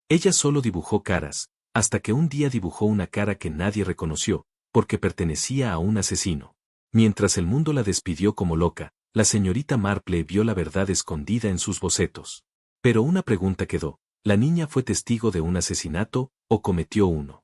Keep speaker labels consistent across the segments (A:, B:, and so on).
A: Ella solo dibujó caras, hasta que un día dibujó una cara que nadie reconoció, porque pertenecía a un asesino. Mientras el mundo la despidió como loca, la señorita Marple vio la verdad escondida en sus bocetos. Pero una pregunta quedó: ¿la niña fue testigo de un asesinato, o cometió uno?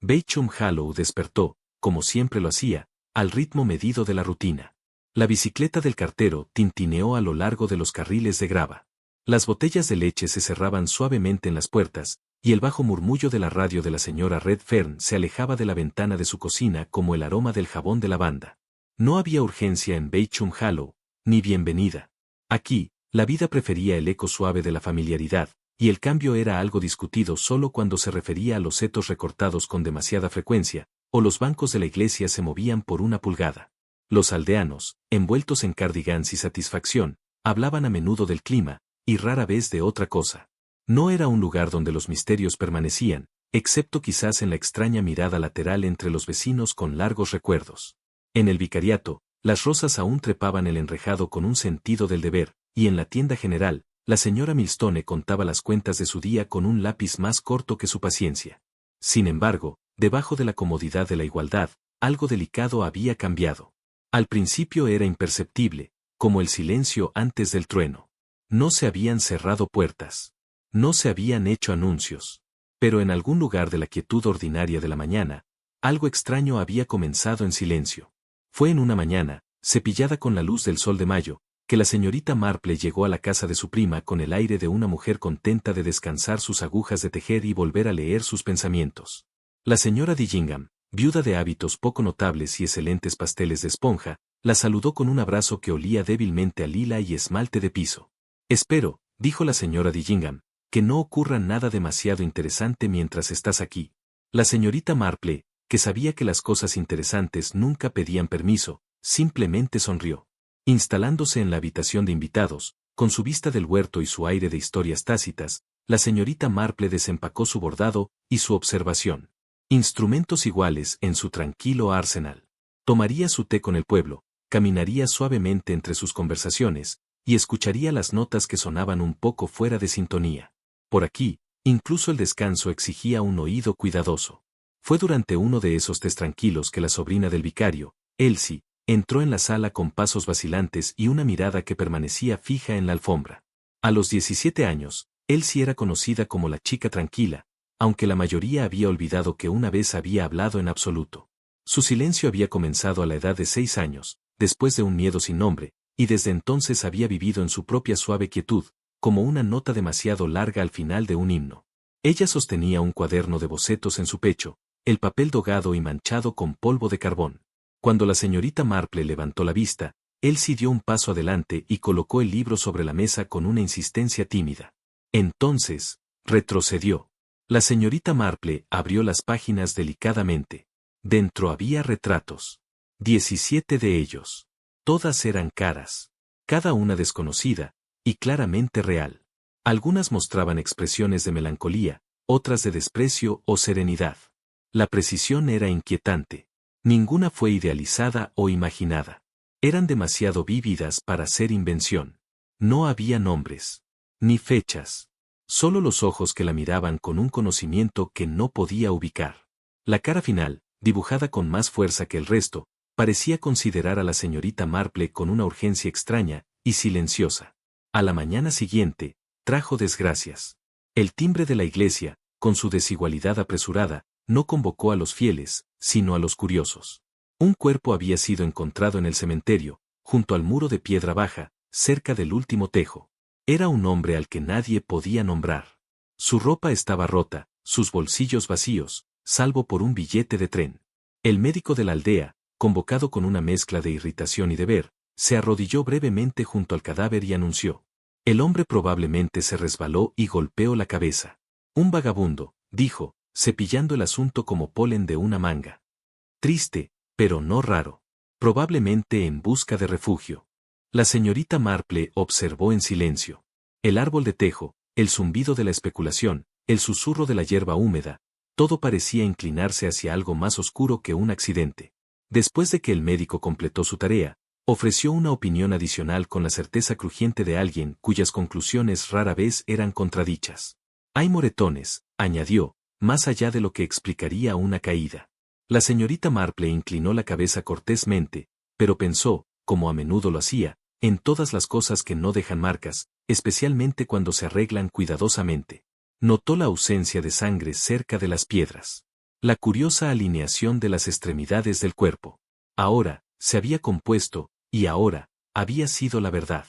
A: Beauchamp Hallow despertó, como siempre lo hacía, al ritmo medido de la rutina. La bicicleta del cartero tintineó a lo largo de los carriles de grava. Las botellas de leche se cerraban suavemente en las puertas, y el bajo murmullo de la radio de la señora Redfern se alejaba de la ventana de su cocina como el aroma del jabón de lavanda. No había urgencia en Beauchamp Hallow, ni bienvenida. Aquí, la vida prefería el eco suave de la familiaridad, y el cambio era algo discutido solo cuando se refería a los setos recortados con demasiada frecuencia, o los bancos de la iglesia se movían por una pulgada. Los aldeanos, envueltos en cardigans y satisfacción, hablaban a menudo del clima, y rara vez de otra cosa. No era un lugar donde los misterios permanecían, excepto quizás en la extraña mirada lateral entre los vecinos con largos recuerdos. En el vicariato, las rosas aún trepaban el enrejado con un sentido del deber, y en la tienda general, la señora Milstone contaba las cuentas de su día con un lápiz más corto que su paciencia. Sin embargo, debajo de la comodidad de la igualdad, algo delicado había cambiado. Al principio era imperceptible, como el silencio antes del trueno. No se habían cerrado puertas. No se habían hecho anuncios. Pero en algún lugar de la quietud ordinaria de la mañana, algo extraño había comenzado en silencio. Fue en una mañana, cepillada con la luz del sol de mayo, que la señorita Marple llegó a la casa de su prima con el aire de una mujer contenta de descansar sus agujas de tejer y volver a leer sus pensamientos. La señora Dillingham, viuda de hábitos poco notables y excelentes pasteles de esponja, la saludó con un abrazo que olía débilmente a lila y esmalte de piso. «Espero», dijo la señora Dillingham, «que no ocurra nada demasiado interesante mientras estás aquí». La señorita Marple, que sabía que las cosas interesantes nunca pedían permiso, simplemente sonrió. Instalándose en la habitación de invitados, con su vista del huerto y su aire de historias tácitas, la señorita Marple desempacó su bordado y su observación. Instrumentos iguales en su tranquilo arsenal. Tomaría su té con el pueblo, caminaría suavemente entre sus conversaciones, y escucharía las notas que sonaban un poco fuera de sintonía. Por aquí, incluso el descanso exigía un oído cuidadoso. Fue durante uno de esos tés tranquilos que la sobrina del vicario, Elsie, entró en la sala con pasos vacilantes y una mirada que permanecía fija en la alfombra. A los 17 años, Elsie era conocida como la chica tranquila, aunque la mayoría había olvidado que una vez había hablado en absoluto. Su silencio había comenzado a la edad de 6 años, después de un miedo sin nombre, y desde entonces había vivido en su propia suave quietud, como una nota demasiado larga al final de un himno. Ella sostenía un cuaderno de bocetos en su pecho, el papel dogado y manchado con polvo de carbón. Cuando la señorita Marple levantó la vista, Elsie dio un paso adelante y colocó el libro sobre la mesa con una insistencia tímida. Entonces, retrocedió. La señorita Marple abrió las páginas delicadamente. Dentro había retratos. 17 de ellos. Todas eran caras. Cada una desconocida, y claramente real. Algunas mostraban expresiones de melancolía, otras de desprecio o serenidad. La precisión era inquietante. Ninguna fue idealizada o imaginada. Eran demasiado vívidas para ser invención. No había nombres. Ni fechas. Solo los ojos que la miraban con un conocimiento que no podía ubicar. La cara final, dibujada con más fuerza que el resto, parecía considerar a la señorita Marple con una urgencia extraña y silenciosa. A la mañana siguiente, trajo desgracias. El timbre de la iglesia, con su desigualdad apresurada, no convocó a los fieles, sino a los curiosos. Un cuerpo había sido encontrado en el cementerio, junto al muro de piedra baja, cerca del último tejo. Era un hombre al que nadie podía nombrar. Su ropa estaba rota, sus bolsillos vacíos, salvo por un billete de tren. El médico de la aldea, convocado con una mezcla de irritación y deber, se arrodilló brevemente junto al cadáver y anunció. El hombre probablemente se resbaló y golpeó la cabeza. Un vagabundo, dijo, cepillando el asunto como polen de una manga. Triste, pero no raro. Probablemente en busca de refugio. La señorita Marple observó en silencio. El árbol de tejo, el zumbido de la especulación, el susurro de la hierba húmeda, todo parecía inclinarse hacia algo más oscuro que un accidente. Después de que el médico completó su tarea, ofreció una opinión adicional con la certeza crujiente de alguien cuyas conclusiones rara vez eran contradichas. Hay moretones, añadió, más allá de lo que explicaría una caída. La señorita Marple inclinó la cabeza cortésmente, pero pensó, como a menudo lo hacía, en todas las cosas que no dejan marcas, especialmente cuando se arreglan cuidadosamente. Notó la ausencia de sangre cerca de las piedras. La curiosa alineación de las extremidades del cuerpo. Ahora, se había compuesto, y ahora, había sido la verdad.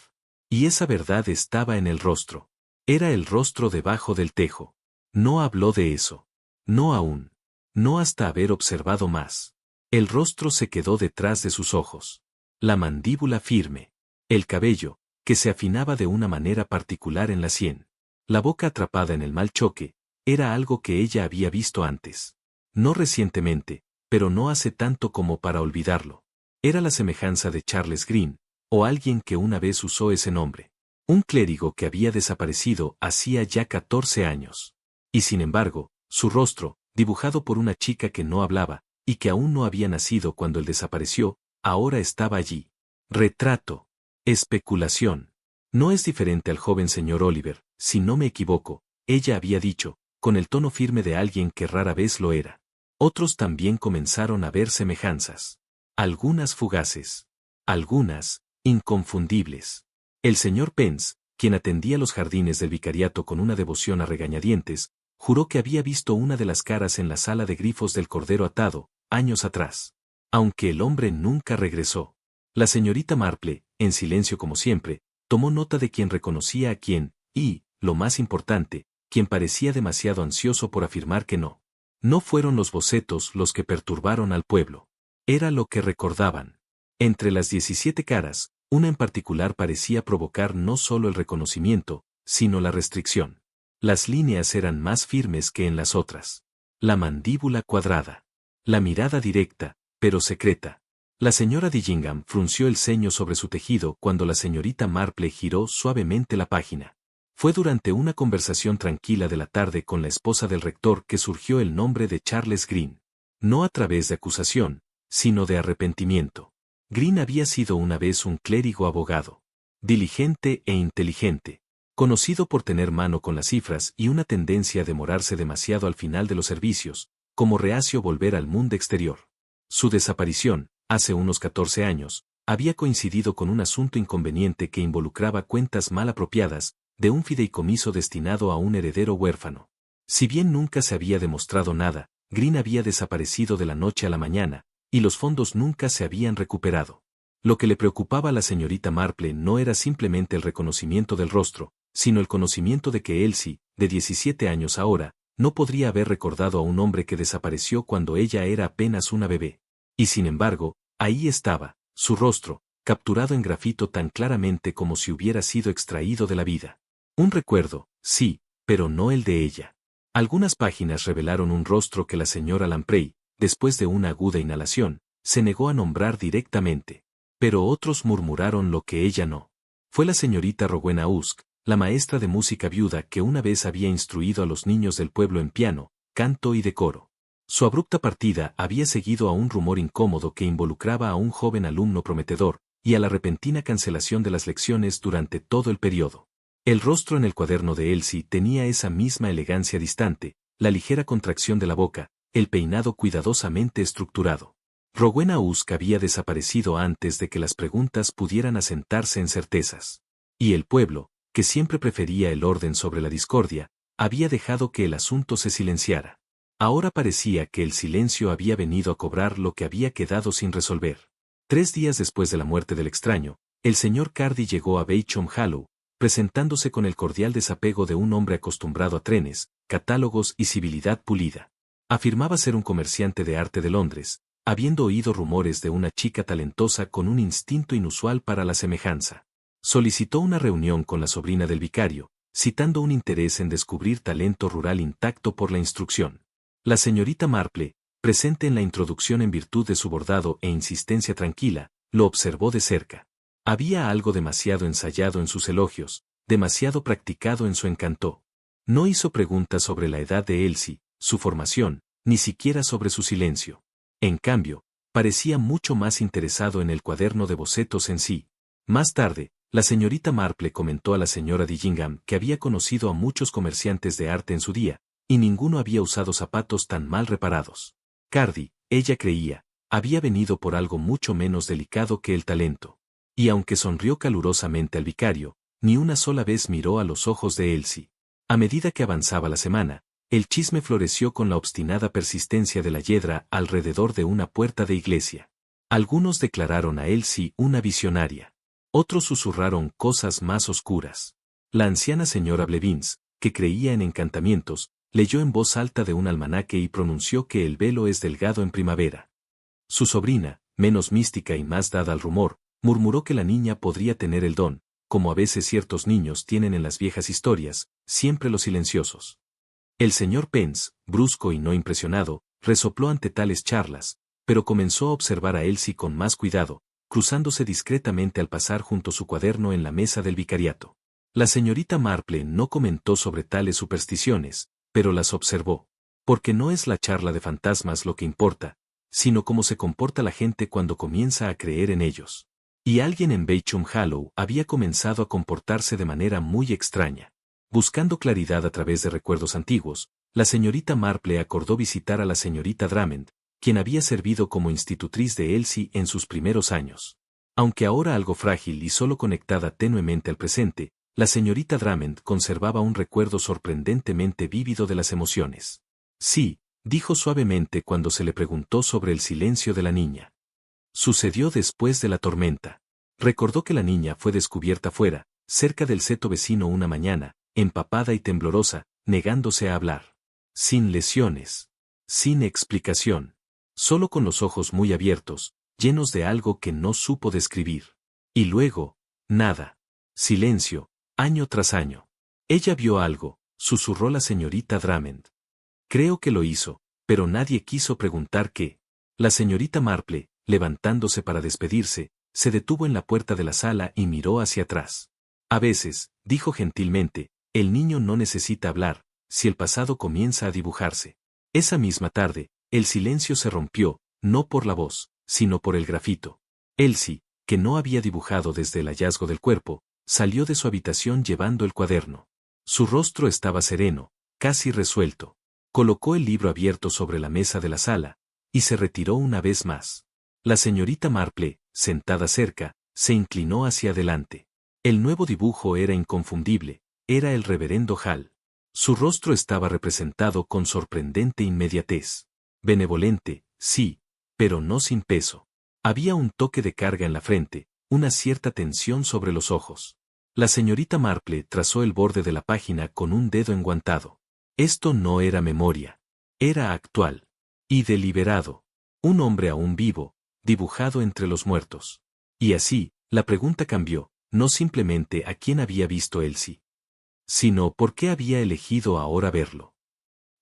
A: Y esa verdad estaba en el rostro. Era el rostro debajo del tejo. No habló de eso. No aún. No hasta haber observado más. El rostro se quedó detrás de sus ojos. La mandíbula firme. El cabello, que se afinaba de una manera particular en la sien. La boca atrapada en el mal choque, era algo que ella había visto antes. No recientemente, pero no hace tanto como para olvidarlo. Era la semejanza de Charles Green, o alguien que una vez usó ese nombre. Un clérigo que había desaparecido hacía ya 14 años. Y sin embargo, su rostro, dibujado por una chica que no hablaba, y que aún no había nacido cuando él desapareció, ahora estaba allí. Retrato. Especulación. No es diferente al joven señor Oliver, si no me equivoco, ella había dicho, con el tono firme de alguien que rara vez lo era. Otros también comenzaron a ver semejanzas. Algunas fugaces. Algunas, inconfundibles. El señor Pence, quien atendía los jardines del vicariato con una devoción a regañadientes, juró que había visto una de las caras en la sala de grifos del Cordero Atado, años atrás. Aunque el hombre nunca regresó. La señorita Marple, en silencio como siempre, tomó nota de quien reconocía a quién, y, lo más importante, quien parecía demasiado ansioso por afirmar que no. No fueron los bocetos los que perturbaron al pueblo. Era lo que recordaban. Entre las 17 caras, una en particular parecía provocar no solo el reconocimiento, sino la restricción. Las líneas eran más firmes que en las otras. La mandíbula cuadrada. La mirada directa, pero secreta. La señora Dillingham frunció el ceño sobre su tejido cuando la señorita Marple giró suavemente la página. Fue durante una conversación tranquila de la tarde con la esposa del rector que surgió el nombre de Charles Green. No a través de acusación, sino de arrepentimiento. Green había sido una vez un clérigo abogado. Diligente e inteligente. Conocido por tener mano con las cifras y una tendencia a demorarse demasiado al final de los servicios, como reacio volver al mundo exterior. Su desaparición, hace unos 14 años, había coincidido con un asunto inconveniente que involucraba cuentas mal apropiadas, de un fideicomiso destinado a un heredero huérfano. Si bien nunca se había demostrado nada, Green había desaparecido de la noche a la mañana, y los fondos nunca se habían recuperado. Lo que le preocupaba a la señorita Marple no era simplemente el reconocimiento del rostro, sino el conocimiento de que Elsie, de 17 años ahora, no podría haber recordado a un hombre que desapareció cuando ella era apenas una bebé. Y sin embargo, ahí estaba, su rostro, capturado en grafito tan claramente como si hubiera sido extraído de la vida. Un recuerdo, sí, pero no el de ella. Algunas páginas revelaron un rostro que la señora Lamprey, después de una aguda inhalación, se negó a nombrar directamente. Pero otros murmuraron lo que ella no. Fue la señorita Rowena Husk, la maestra de música viuda que una vez había instruido a los niños del pueblo en piano, canto y decoro. Su abrupta partida había seguido a un rumor incómodo que involucraba a un joven alumno prometedor, y a la repentina cancelación de las lecciones durante todo el periodo. El rostro en el cuaderno de Elsie tenía esa misma elegancia distante, la ligera contracción de la boca, el peinado cuidadosamente estructurado. Rowena Husk había desaparecido antes de que las preguntas pudieran asentarse en certezas. Y el pueblo, que siempre prefería el orden sobre la discordia, había dejado que el asunto se silenciara. Ahora parecía que el silencio había venido a cobrar lo que había quedado sin resolver. 3 días después de la muerte del extraño, el señor Cardy llegó a Beauchamp Hollow, presentándose con el cordial desapego de un hombre acostumbrado a trenes, catálogos y civilidad pulida. Afirmaba ser un comerciante de arte de Londres, habiendo oído rumores de una chica talentosa con un instinto inusual para la semejanza. Solicitó una reunión con la sobrina del vicario, citando un interés en descubrir talento rural intacto por la instrucción. La señorita Marple, presente en la introducción en virtud de su bordado e insistencia tranquila, lo observó de cerca. Había algo demasiado ensayado en sus elogios, demasiado practicado en su encanto. No hizo preguntas sobre la edad de Elsie, su formación, ni siquiera sobre su silencio. En cambio, parecía mucho más interesado en el cuaderno de bocetos en sí. Más tarde, La señorita Marple comentó a la señora Dillingham que había conocido a muchos comerciantes de arte en su día, y ninguno había usado zapatos tan mal reparados. Cardi, ella creía, había venido por algo mucho menos delicado que el talento. Y aunque sonrió calurosamente al vicario, ni una sola vez miró a los ojos de Elsie. A medida que avanzaba la semana, el chisme floreció con la obstinada persistencia de la hiedra alrededor de una puerta de iglesia. Algunos declararon a Elsie una visionaria. Otros susurraron cosas más oscuras. La anciana señora Blevins, que creía en encantamientos, leyó en voz alta de un almanaque y pronunció que el velo es delgado en primavera. Su sobrina, menos mística y más dada al rumor, murmuró que la niña podría tener el don, como a veces ciertos niños tienen en las viejas historias, siempre los silenciosos. El señor Pence, brusco y no impresionado, resopló ante tales charlas, pero comenzó a observar a Elsie con más cuidado, cruzándose discretamente al pasar junto a su cuaderno en la mesa del vicariato. La señorita Marple no comentó sobre tales supersticiones, pero las observó. Porque no es la charla de fantasmas lo que importa, sino cómo se comporta la gente cuando comienza a creer en ellos. Y alguien en Beauchamp Hollow había comenzado a comportarse de manera muy extraña. Buscando claridad a través de recuerdos antiguos, la señorita Marple acordó visitar a la señorita Drummond, quien había servido como institutriz de Elsie en sus primeros años. Aunque ahora algo frágil y solo conectada tenuemente al presente, la señorita Drummond conservaba un recuerdo sorprendentemente vívido de las emociones. Sí, dijo suavemente cuando se le preguntó sobre el silencio de la niña. Sucedió después de la tormenta. Recordó que la niña fue descubierta fuera, cerca del seto vecino una mañana, empapada y temblorosa, negándose a hablar. Sin lesiones. Sin explicación. Solo con los ojos muy abiertos, llenos de algo que no supo describir. Y luego, nada. Silencio, año tras año. Ella vio algo, susurró la señorita Drummond. Creo que lo hizo, pero nadie quiso preguntar qué. La señorita Marple, levantándose para despedirse, se detuvo en la puerta de la sala y miró hacia atrás. A veces, dijo gentilmente, el niño no necesita hablar, si el pasado comienza a dibujarse. Esa misma tarde, el silencio se rompió, no por la voz, sino por el grafito. Elsie, que no había dibujado desde el hallazgo del cuerpo, salió de su habitación llevando el cuaderno. Su rostro estaba sereno, casi resuelto. Colocó el libro abierto sobre la mesa de la sala, y se retiró una vez más. La señorita Marple, sentada cerca, se inclinó hacia adelante. El nuevo dibujo era inconfundible, era el reverendo Hall. Su rostro estaba representado con sorprendente inmediatez. Benevolente, sí, pero no sin peso. Había un toque de carga en la frente, una cierta tensión sobre los ojos. La señorita Marple trazó el borde de la página con un dedo enguantado. Esto no era memoria. Era actual. Y deliberado. Un hombre aún vivo, dibujado entre los muertos. Y así, la pregunta cambió, no simplemente a quién había visto Elsie, sino por qué había elegido ahora verlo.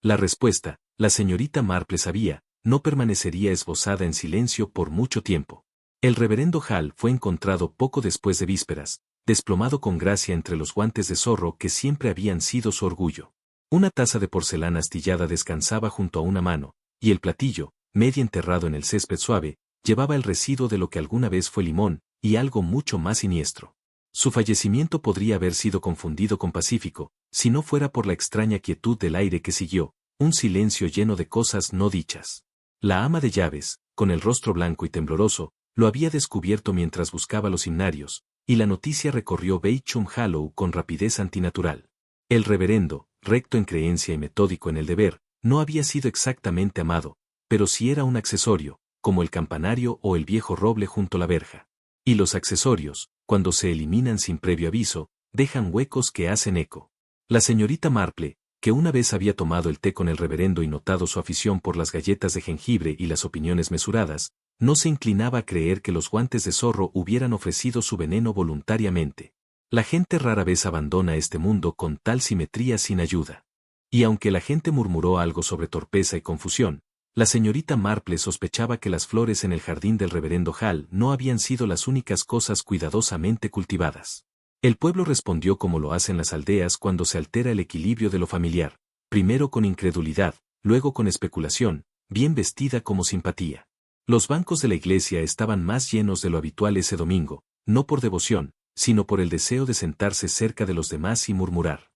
A: La respuesta, la señorita Marple sabía, no permanecería esbozada en silencio por mucho tiempo. El reverendo Hall fue encontrado poco después de vísperas, desplomado con gracia entre los guantes de zorro que siempre habían sido su orgullo. Una taza de porcelana astillada descansaba junto a una mano, y el platillo, medio enterrado en el césped suave, llevaba el residuo de lo que alguna vez fue limón, y algo mucho más siniestro. Su fallecimiento podría haber sido confundido con pacífico, si no fuera por la extraña quietud del aire que siguió, un silencio lleno de cosas no dichas. La ama de llaves, con el rostro blanco y tembloroso, lo había descubierto mientras buscaba los himnarios, y la noticia recorrió Beauchamp Hollow con rapidez antinatural. El reverendo, recto en creencia y metódico en el deber, no había sido exactamente amado, pero sí era un accesorio, como el campanario o el viejo roble junto a la verja. Y los accesorios, cuando se eliminan sin previo aviso, dejan huecos que hacen eco. La señorita Marple, que una vez había tomado el té con el reverendo y notado su afición por las galletas de jengibre y las opiniones mesuradas, no se inclinaba a creer que los guantes de zorro hubieran ofrecido su veneno voluntariamente. La gente rara vez abandona este mundo con tal simetría sin ayuda. Y aunque la gente murmuró algo sobre torpeza y confusión, la señorita Marple sospechaba que las flores en el jardín del reverendo Hall no habían sido las únicas cosas cuidadosamente cultivadas. El pueblo respondió como lo hacen las aldeas cuando se altera el equilibrio de lo familiar, primero con incredulidad, luego con especulación, bien vestida como simpatía. Los bancos de la iglesia estaban más llenos de lo habitual ese domingo, no por devoción, sino por el deseo de sentarse cerca de los demás y murmurar.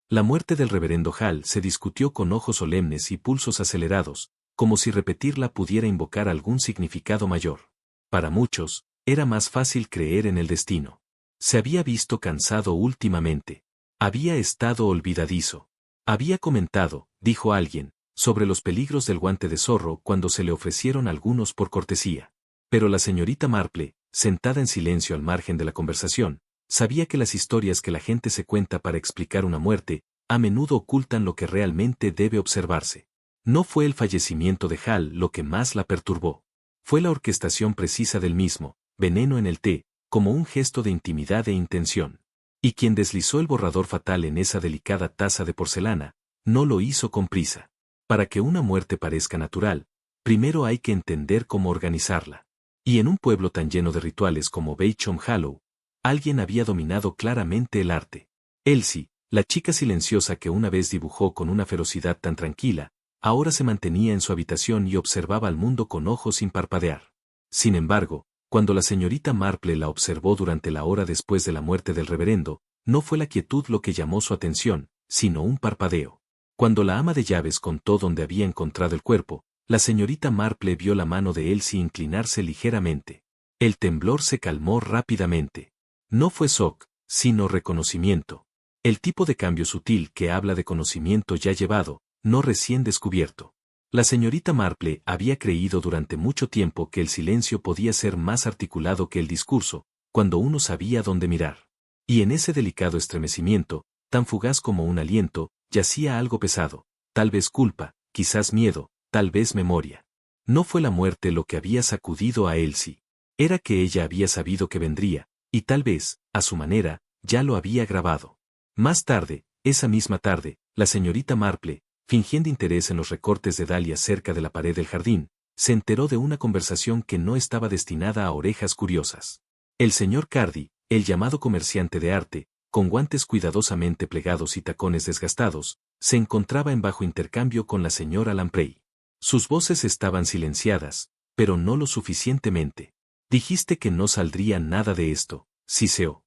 A: La muerte del reverendo Hall se discutió con ojos solemnes y pulsos acelerados, como si repetirla pudiera invocar algún significado mayor. Para muchos, era más fácil creer en el destino. Se había visto cansado últimamente. Había estado olvidadizo. Había comentado, dijo alguien, sobre los peligros del guante de zorro cuando se le ofrecieron algunos por cortesía. Pero la señorita Marple, sentada en silencio al margen de la conversación, sabía que las historias que la gente se cuenta para explicar una muerte, a menudo ocultan lo que realmente debe observarse. No fue el fallecimiento de Hall lo que más la perturbó. Fue la orquestación precisa del mismo, veneno en el té, como un gesto de intimidad e intención. Y quien deslizó el borrador fatal en esa delicada taza de porcelana, no lo hizo con prisa. Para que una muerte parezca natural, primero hay que entender cómo organizarla. Y en un pueblo tan lleno de rituales como Beauchamp Hollow, alguien había dominado claramente el arte. Elsie, la chica silenciosa que una vez dibujó con una ferocidad tan tranquila, ahora se mantenía en su habitación y observaba al mundo con ojos sin parpadear. Sin embargo, cuando la señorita Marple la observó durante la hora después de la muerte del reverendo, no fue la quietud lo que llamó su atención, sino un parpadeo. Cuando la ama de llaves contó dónde había encontrado el cuerpo, la señorita Marple vio la mano de Elsie inclinarse ligeramente. El temblor se calmó rápidamente. No fue shock, sino reconocimiento. El tipo de cambio sutil que habla de conocimiento ya llevado, no recién descubierto. La señorita Marple había creído durante mucho tiempo que el silencio podía ser más articulado que el discurso, cuando uno sabía dónde mirar. Y en ese delicado estremecimiento, tan fugaz como un aliento, yacía algo pesado, tal vez culpa, quizás miedo, tal vez memoria. No fue la muerte lo que había sacudido a Elsie. Era que ella había sabido que vendría, y tal vez, a su manera, ya lo había grabado. Más tarde, esa misma tarde, la señorita Marple, fingiendo interés en los recortes de Dahlia cerca de la pared del jardín, se enteró de una conversación que no estaba destinada a orejas curiosas. El señor Cardi, el llamado comerciante de arte, con guantes cuidadosamente plegados y tacones desgastados, se encontraba en bajo intercambio con la señora Lamprey. Sus voces estaban silenciadas, pero no lo suficientemente. Dijiste que no saldría nada de esto, siseó.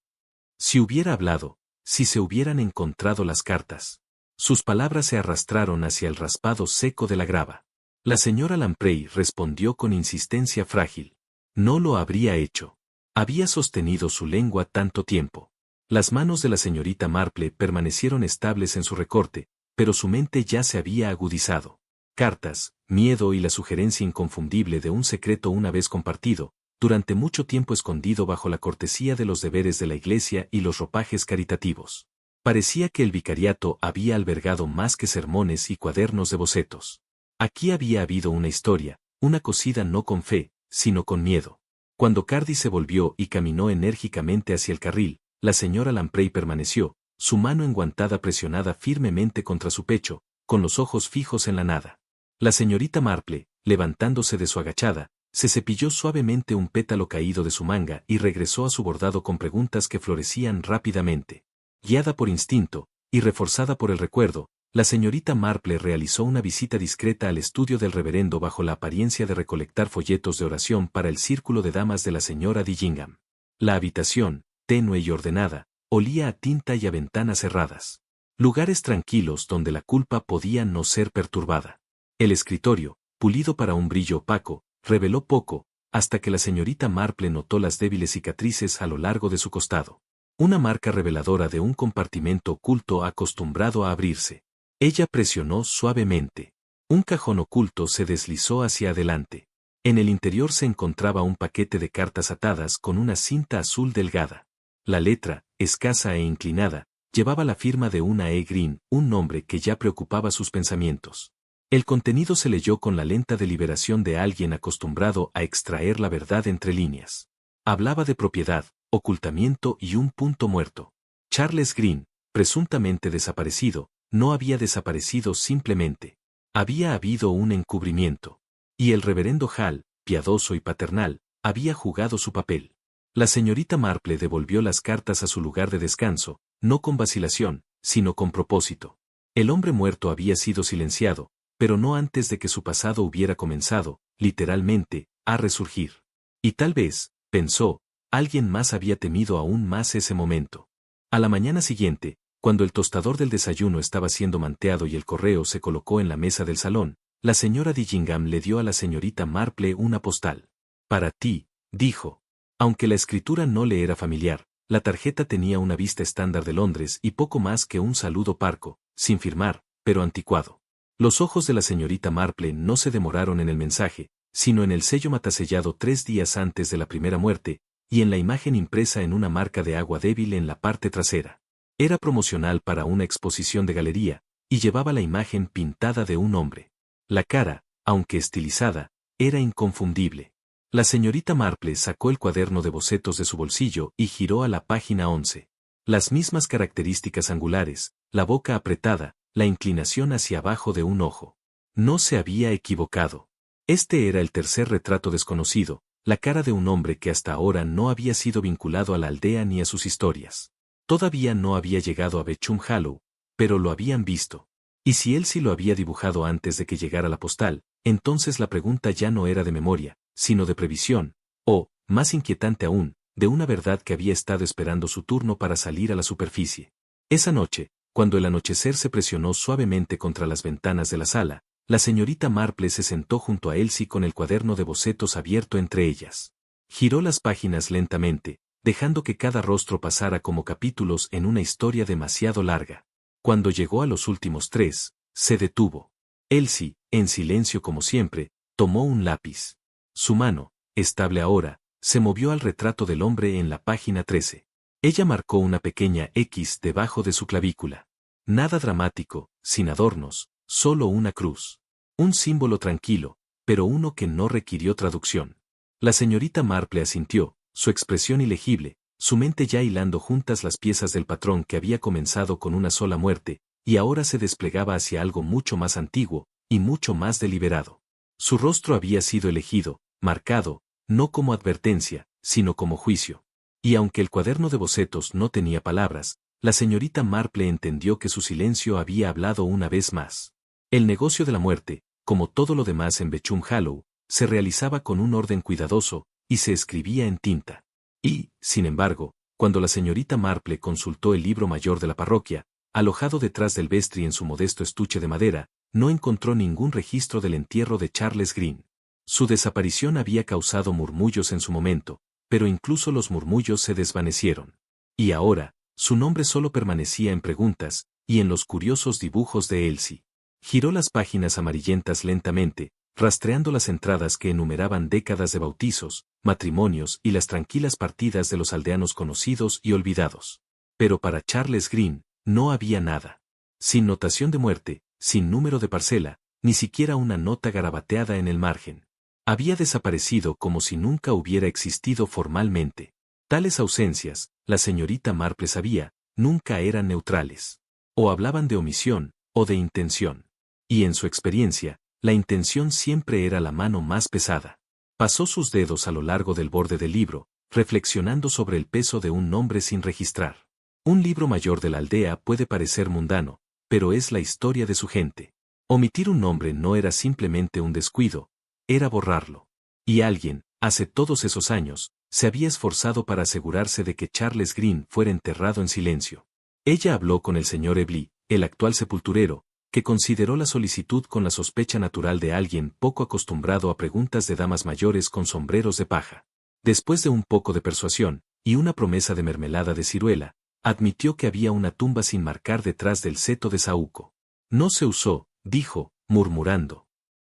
A: Si hubiera hablado, si se hubieran encontrado las cartas. Sus palabras se arrastraron hacia el raspado seco de la grava. La señora Lamprey respondió con insistencia frágil. No lo habría hecho. Había sostenido su lengua tanto tiempo. Las manos de la señorita Marple permanecieron estables en su recorte, pero su mente ya se había agudizado. Cartas, miedo y la sugerencia inconfundible de un secreto una vez compartido, durante mucho tiempo escondido bajo la cortesía de los deberes de la iglesia y los ropajes caritativos. Parecía que el vicariato había albergado más que sermones y cuadernos de bocetos. Aquí había habido una historia, una cosida no con fe, sino con miedo. Cuando Cardi se volvió y caminó enérgicamente hacia el carril, la señora Lamprey permaneció, su mano enguantada presionada firmemente contra su pecho, con los ojos fijos en la nada. La señorita Marple, levantándose de su agachada, se cepilló suavemente un pétalo caído de su manga y regresó a su bordado con preguntas que florecían rápidamente. Guiada por instinto, y reforzada por el recuerdo, la señorita Marple realizó una visita discreta al estudio del reverendo bajo la apariencia de recolectar folletos de oración para el círculo de damas de la señora Dillingham. La habitación, tenue y ordenada, olía a tinta y a ventanas cerradas. Lugares tranquilos donde la culpa podía no ser perturbada. El escritorio, pulido para un brillo opaco, reveló poco, hasta que la señorita Marple notó las débiles cicatrices a lo largo de su costado. Una marca reveladora de un compartimento oculto acostumbrado a abrirse. Ella presionó suavemente. Un cajón oculto se deslizó hacia adelante. En el interior se encontraba un paquete de cartas atadas con una cinta azul delgada. La letra, escasa e inclinada, llevaba la firma de una E. Green, un nombre que ya preocupaba sus pensamientos. El contenido se leyó con la lenta deliberación de alguien acostumbrado a extraer la verdad entre líneas. Hablaba de propiedad, ocultamiento y un punto muerto. Charles Green, presuntamente desaparecido, no había desaparecido simplemente. Había habido un encubrimiento. Y el reverendo Hall, piadoso y paternal, había jugado su papel. La señorita Marple devolvió las cartas a su lugar de descanso, no con vacilación, sino con propósito. El hombre muerto había sido silenciado, pero no antes de que su pasado hubiera comenzado, literalmente, a resurgir. Y tal vez, pensó, alguien más había temido aún más ese momento. A la mañana siguiente, cuando el tostador del desayuno estaba siendo manteado y el correo se colocó en la mesa del salón, la señora Dillingham le dio a la señorita Marple una postal. Para ti, dijo. Aunque la escritura no le era familiar, la tarjeta tenía una vista estándar de Londres y poco más que un saludo parco, sin firmar, pero anticuado. Los ojos de la señorita Marple no se demoraron en el mensaje, sino en el sello matasellado 3 días antes de la primera muerte, y en la imagen impresa en una marca de agua débil en la parte trasera. Era promocional para una exposición de galería, y llevaba la imagen pintada de un hombre. La cara, aunque estilizada, era inconfundible. La señorita Marple sacó el cuaderno de bocetos de su bolsillo y giró a la página 11. Las mismas características angulares, la boca apretada, la inclinación hacia abajo de un ojo. No se había equivocado. Este era el tercer retrato desconocido, la cara de un hombre que hasta ahora no había sido vinculado a la aldea ni a sus historias. Todavía no había llegado a Bechum Hollow, pero lo habían visto. Y si él sí lo había dibujado antes de que llegara la postal, entonces la pregunta ya no era de memoria, sino de previsión, o, más inquietante aún, de una verdad que había estado esperando su turno para salir a la superficie. Esa noche, cuando el anochecer se presionó suavemente contra las ventanas de la sala, la señorita Marple se sentó junto a Elsie con el cuaderno de bocetos abierto entre ellas. Giró las páginas lentamente, dejando que cada rostro pasara como capítulos en una historia demasiado larga. Cuando llegó a los últimos 3, se detuvo. Elsie, en silencio como siempre, tomó un lápiz. Su mano, estable ahora, se movió al retrato del hombre en la página 13. Ella marcó una pequeña X debajo de su clavícula. Nada dramático, sin adornos, solo una cruz. Un símbolo tranquilo, pero uno que no requirió traducción. La señorita Marple asintió, su expresión ilegible, su mente ya hilando juntas las piezas del patrón que había comenzado con una sola muerte, y ahora se desplegaba hacia algo mucho más antiguo, y mucho más deliberado. Su rostro había sido elegido, marcado, no como advertencia, sino como juicio. Y aunque el cuaderno de bocetos no tenía palabras, la señorita Marple entendió que su silencio había hablado una vez más. El negocio de la muerte, como todo lo demás en Bechum Hollow, se realizaba con un orden cuidadoso, y se escribía en tinta. Y, sin embargo, cuando la señorita Marple consultó el libro mayor de la parroquia, alojado detrás del vestry en su modesto estuche de madera, no encontró ningún registro del entierro de Charles Green. Su desaparición había causado murmullos en su momento, pero incluso los murmullos se desvanecieron. Y ahora, su nombre solo permanecía en preguntas, y en los curiosos dibujos de Elsie. Giró las páginas amarillentas lentamente, rastreando las entradas que enumeraban décadas de bautizos, matrimonios y las tranquilas partidas de los aldeanos conocidos y olvidados. Pero para Charles Green, no había nada. Sin notación de muerte, sin número de parcela, ni siquiera una nota garabateada en el margen. Había desaparecido como si nunca hubiera existido formalmente. Tales ausencias, la señorita Marple sabía, nunca eran neutrales. O hablaban de omisión, o de intención. Y en su experiencia, la intención siempre era la mano más pesada. Pasó sus dedos a lo largo del borde del libro, reflexionando sobre el peso de un nombre sin registrar. Un libro mayor de la aldea puede parecer mundano, pero es la historia de su gente. Omitir un nombre no era simplemente un descuido, era borrarlo. Y alguien, hace todos esos años, se había esforzado para asegurarse de que Charles Green fuera enterrado en silencio. Ella habló con el señor Ebly, el actual sepulturero, que consideró la solicitud con la sospecha natural de alguien poco acostumbrado a preguntas de damas mayores con sombreros de paja. Después de un poco de persuasión, y una promesa de mermelada de ciruela, admitió que había una tumba sin marcar detrás del seto de saúco. No se usó, dijo, murmurando.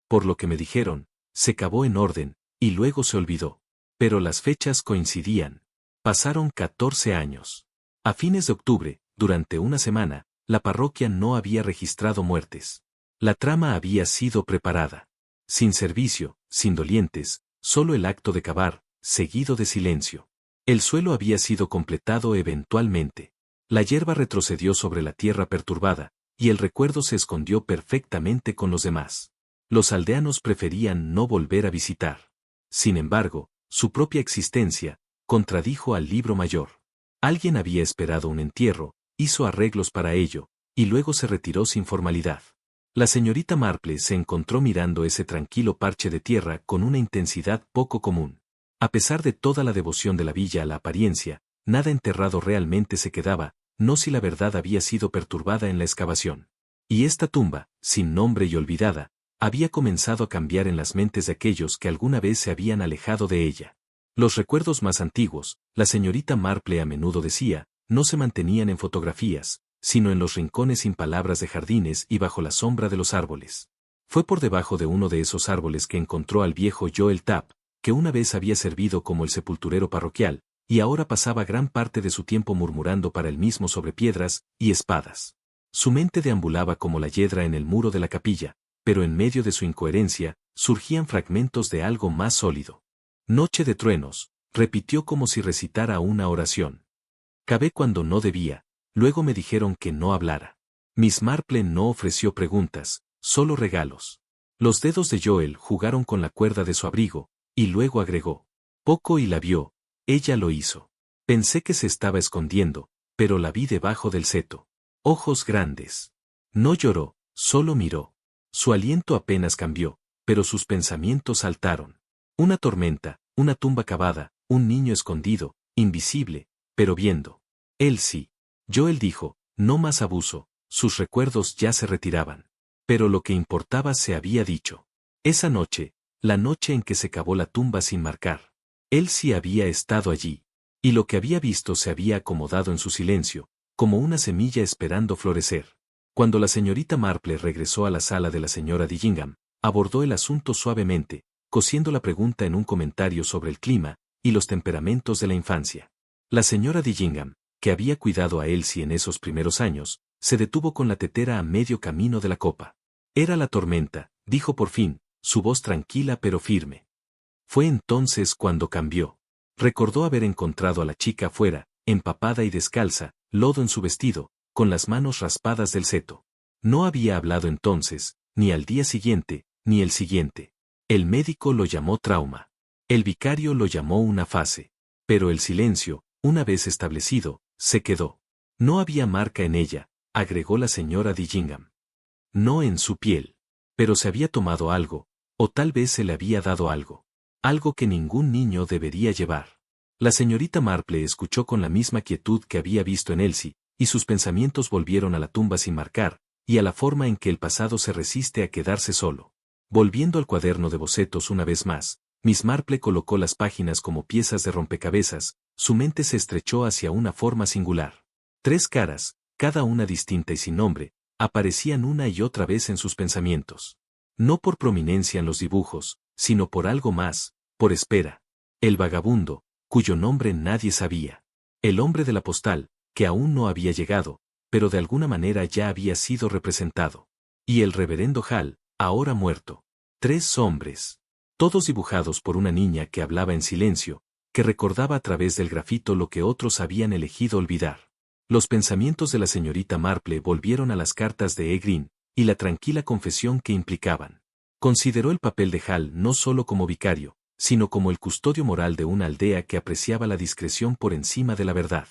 A: Por lo que me dijeron, se cavó en orden, y luego se olvidó. Pero las fechas coincidían. Pasaron 14 años. A fines de octubre, durante una semana, la parroquia no había registrado muertes. La trama había sido preparada. Sin servicio, sin dolientes, solo el acto de cavar, seguido de silencio. El suelo había sido completado eventualmente. La hierba retrocedió sobre la tierra perturbada, y el recuerdo se escondió perfectamente con los demás. Los aldeanos preferían no volver a visitar. Sin embargo, su propia existencia contradijo al libro mayor. Alguien había esperado un entierro, hizo arreglos para ello, y luego se retiró sin formalidad. La señorita Marple se encontró mirando ese tranquilo parche de tierra con una intensidad poco común. A pesar de toda la devoción de la villa a la apariencia, nada enterrado realmente se quedaba, no si la verdad había sido perturbada en la excavación. Y esta tumba, sin nombre y olvidada, había comenzado a cambiar en las mentes de aquellos que alguna vez se habían alejado de ella. Los recuerdos más antiguos, la señorita Marple a menudo decía, no se mantenían en fotografías, sino en los rincones sin palabras de jardines y bajo la sombra de los árboles. Fue por debajo de uno de esos árboles que encontró al viejo Joel Tapp, que una vez había servido como el sepulturero parroquial, y ahora pasaba gran parte de su tiempo murmurando para él mismo sobre piedras y espadas. Su mente deambulaba como la hiedra en el muro de la capilla, pero en medio de su incoherencia, surgían fragmentos de algo más sólido. Noche de truenos, repitió como si recitara una oración. Cabé cuando no debía, luego me dijeron que no hablara. Miss Marple no ofreció preguntas, solo regalos. Los dedos de Joel jugaron con la cuerda de su abrigo, y luego agregó. Poco y la vio, ella lo hizo. Pensé que se estaba escondiendo, pero la vi debajo del seto. Ojos grandes. No lloró, solo miró. Su aliento apenas cambió, pero sus pensamientos saltaron. Una tormenta, una tumba cavada, un niño escondido, invisible, pero viendo. Él sí. Joel dijo, no más abuso, sus recuerdos ya se retiraban. Pero lo que importaba se había dicho. Esa noche, la noche en que se cavó la tumba sin marcar. Él sí había estado allí. Y lo que había visto se había acomodado en su silencio, como una semilla esperando florecer. Cuando la señorita Marple regresó a la sala de la señora Dillingham, abordó el asunto suavemente, cosiendo la pregunta en un comentario sobre el clima y los temperamentos de la infancia. La señora Dillingham, que había cuidado a Elsie en esos primeros años, se detuvo con la tetera a medio camino de la copa. Era la tormenta, dijo por fin, su voz tranquila pero firme. Fue entonces cuando cambió. Recordó haber encontrado a la chica afuera, empapada y descalza, lodo en su vestido, con las manos raspadas del seto. No había hablado entonces, ni al día siguiente, ni el siguiente. El médico lo llamó trauma. El vicario lo llamó una fase. Pero el silencio, una vez establecido, se quedó. No había marca en ella, agregó la señora Dillingham. No en su piel. Pero se había tomado algo, o tal vez se le había dado algo. Algo que ningún niño debería llevar. La señorita Marple escuchó con la misma quietud que había visto en Elsie, y sus pensamientos volvieron a la tumba sin marcar, y a la forma en que el pasado se resiste a quedarse solo. Volviendo al cuaderno de bocetos una vez más, Miss Marple colocó las páginas como piezas de rompecabezas, su mente se estrechó hacia una forma singular. 3 caras, cada una distinta y sin nombre, aparecían una y otra vez en sus pensamientos. No por prominencia en los dibujos, sino por algo más, por espera. El vagabundo, cuyo nombre nadie sabía. El hombre de la postal, que aún no había llegado, pero de alguna manera ya había sido representado. Y el reverendo Hall, ahora muerto. 3 hombres. Todos dibujados por una niña que hablaba en silencio, que recordaba a través del grafito lo que otros habían elegido olvidar. Los pensamientos de la señorita Marple volvieron a las cartas de E. Green, y la tranquila confesión que implicaban. Consideró el papel de Hall no solo como vicario, sino como el custodio moral de una aldea que apreciaba la discreción por encima de la verdad.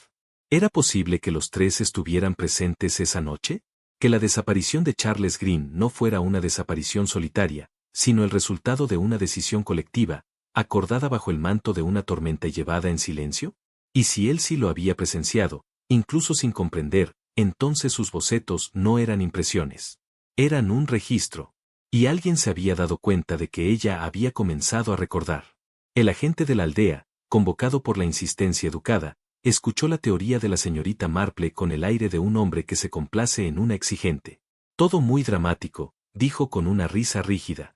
A: ¿Era posible que los 3 estuvieran presentes esa noche? Que la desaparición de Charles Green no fuera una desaparición solitaria, sino el resultado de una decisión colectiva, acordada bajo el manto de una tormenta y llevada en silencio? Y si él sí lo había presenciado, incluso sin comprender, entonces sus bocetos no eran impresiones. Eran un registro. Y alguien se había dado cuenta de que ella había comenzado a recordar. El agente de la aldea, convocado por la insistencia educada, escuchó la teoría de la señorita Marple con el aire de un hombre que se complace en una exigente. Todo muy dramático, dijo con una risa rígida.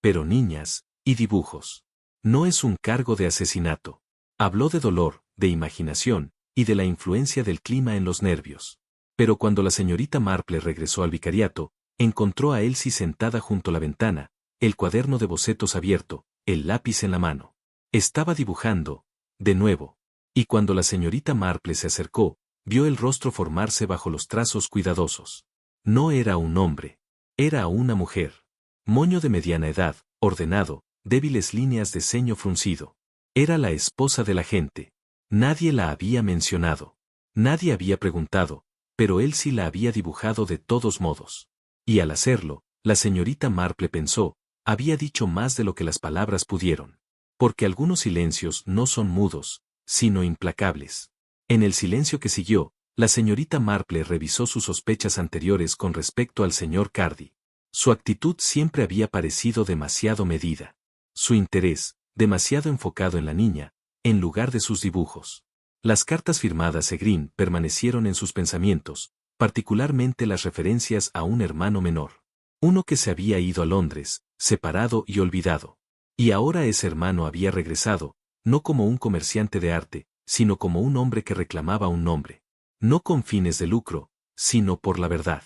A: Pero niñas, y dibujos. No es un cargo de asesinato. Habló de dolor, de imaginación, y de la influencia del clima en los nervios. Pero cuando la señorita Marple regresó al vicariato, encontró a Elsie sentada junto a la ventana, el cuaderno de bocetos abierto, el lápiz en la mano. Estaba dibujando, de nuevo. Y cuando la señorita Marple se acercó, vio el rostro formarse bajo los trazos cuidadosos. No era un hombre. Era una mujer. Moño de mediana edad, ordenado, débiles líneas de ceño fruncido. Era la esposa del agente. Nadie la había mencionado. Nadie había preguntado, pero Elsie la había dibujado de todos modos. Y al hacerlo, la señorita Marple pensó, había dicho más de lo que las palabras pudieron. Porque algunos silencios no son mudos, sino implacables. En el silencio que siguió, la señorita Marple revisó sus sospechas anteriores con respecto al señor Cardi. Su actitud siempre había parecido demasiado medida. Su interés, demasiado enfocado en la niña, en lugar de sus dibujos. Las cartas firmadas a Green permanecieron en sus pensamientos, particularmente las referencias a un hermano menor. Uno que se había ido a Londres, separado y olvidado. Y ahora ese hermano había regresado, no como un comerciante de arte, sino como un hombre que reclamaba un nombre. No con fines de lucro, sino por la verdad.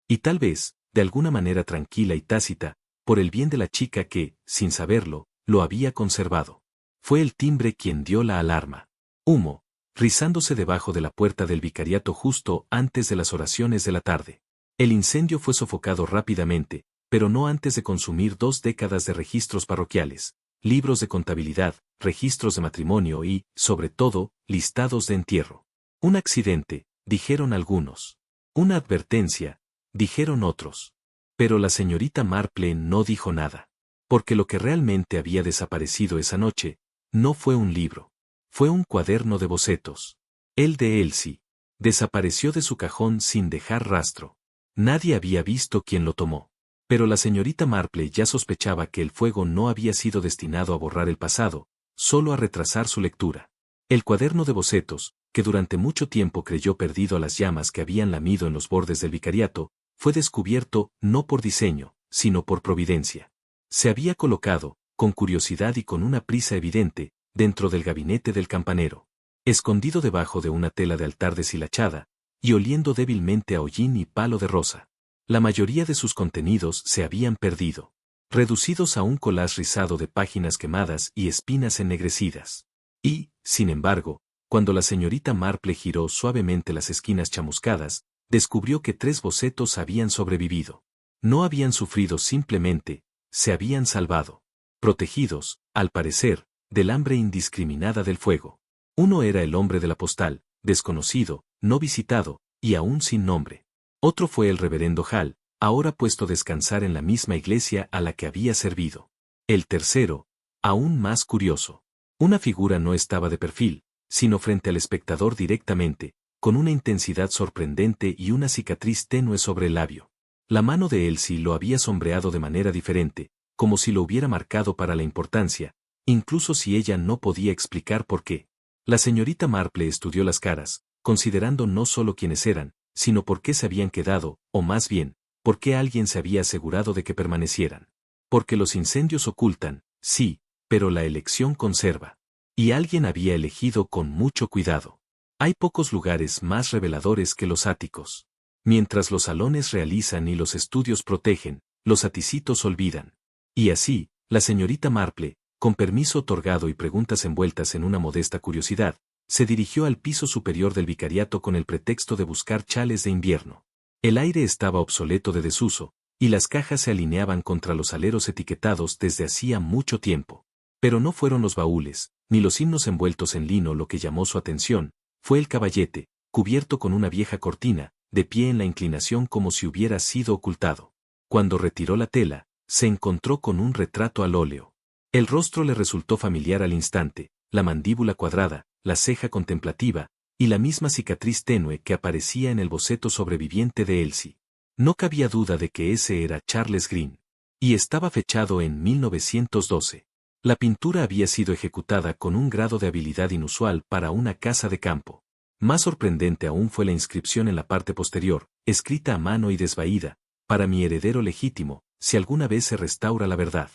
A: Y tal vez, de alguna manera tranquila y tácita, por el bien de la chica que, sin saberlo, lo había conservado. Fue el timbre quien dio la alarma. Humo, rizándose debajo de la puerta del vicariato justo antes de las oraciones de la tarde. El incendio fue sofocado rápidamente, pero no antes de consumir 2 décadas de registros parroquiales, libros de contabilidad, registros de matrimonio y, sobre todo, listados de entierro. Un accidente, dijeron algunos. Una advertencia, dijeron otros. Pero la señorita Marple no dijo nada. Porque lo que realmente había desaparecido esa noche, no fue un libro. Fue un cuaderno de bocetos. El de Elsie. Desapareció de su cajón sin dejar rastro. Nadie había visto quién lo tomó. Pero la señorita Marple ya sospechaba que el fuego no había sido destinado a borrar el pasado, solo a retrasar su lectura. El cuaderno de bocetos, que durante mucho tiempo creyó perdido a las llamas que habían lamido en los bordes del vicariato, fue descubierto no por diseño, sino por providencia. Se había colocado, con curiosidad y con una prisa evidente, dentro del gabinete del campanero, escondido debajo de una tela de altar deshilachada, y oliendo débilmente a hollín y palo de rosa. La mayoría de sus contenidos se habían perdido, reducidos a un collage rizado de páginas quemadas y espinas ennegrecidas. Y, sin embargo, cuando la señorita Marple giró suavemente las esquinas chamuscadas, descubrió que 3 bocetos habían sobrevivido. No habían sufrido simplemente, se habían salvado. Protegidos, al parecer, del hambre indiscriminada del fuego. Uno era el hombre de la postal, desconocido, no visitado, y aún sin nombre. Otro fue el reverendo Hall, ahora puesto a descansar en la misma iglesia a la que había servido. El tercero, aún más curioso. Una figura no estaba de perfil, sino frente al espectador directamente, con una intensidad sorprendente y una cicatriz tenue sobre el labio. La mano de Elsie lo había sombreado de manera diferente, como si lo hubiera marcado para la importancia, incluso si ella no podía explicar por qué. La señorita Marple estudió las caras, considerando no solo quiénes eran, sino por qué se habían quedado, o más bien, por qué alguien se había asegurado de que permanecieran. Porque los incendios ocultan, sí, pero la elección conserva. Y alguien había elegido con mucho cuidado. Hay pocos lugares más reveladores que los áticos. Mientras los salones realizan y los estudios protegen, los aticitos olvidan. Y así, la señorita Marple, con permiso otorgado y preguntas envueltas en una modesta curiosidad, se dirigió al piso superior del vicariato con el pretexto de buscar chales de invierno. El aire estaba obsoleto de desuso, y las cajas se alineaban contra los aleros etiquetados desde hacía mucho tiempo. Pero no fueron los baúles, ni los himnos envueltos en lino lo que llamó su atención, fue el caballete, cubierto con una vieja cortina, de pie en la inclinación como si hubiera sido ocultado. Cuando retiró la tela, se encontró con un retrato al óleo. El rostro le resultó familiar al instante, la mandíbula cuadrada, la ceja contemplativa, y la misma cicatriz tenue que aparecía en el boceto sobreviviente de Elsie. No cabía duda de que ese era Charles Green. Y estaba fechado en 1912. La pintura había sido ejecutada con un grado de habilidad inusual para una casa de campo. Más sorprendente aún fue la inscripción en la parte posterior, escrita a mano y desvaída, para mi heredero legítimo, si alguna vez se restaura la verdad.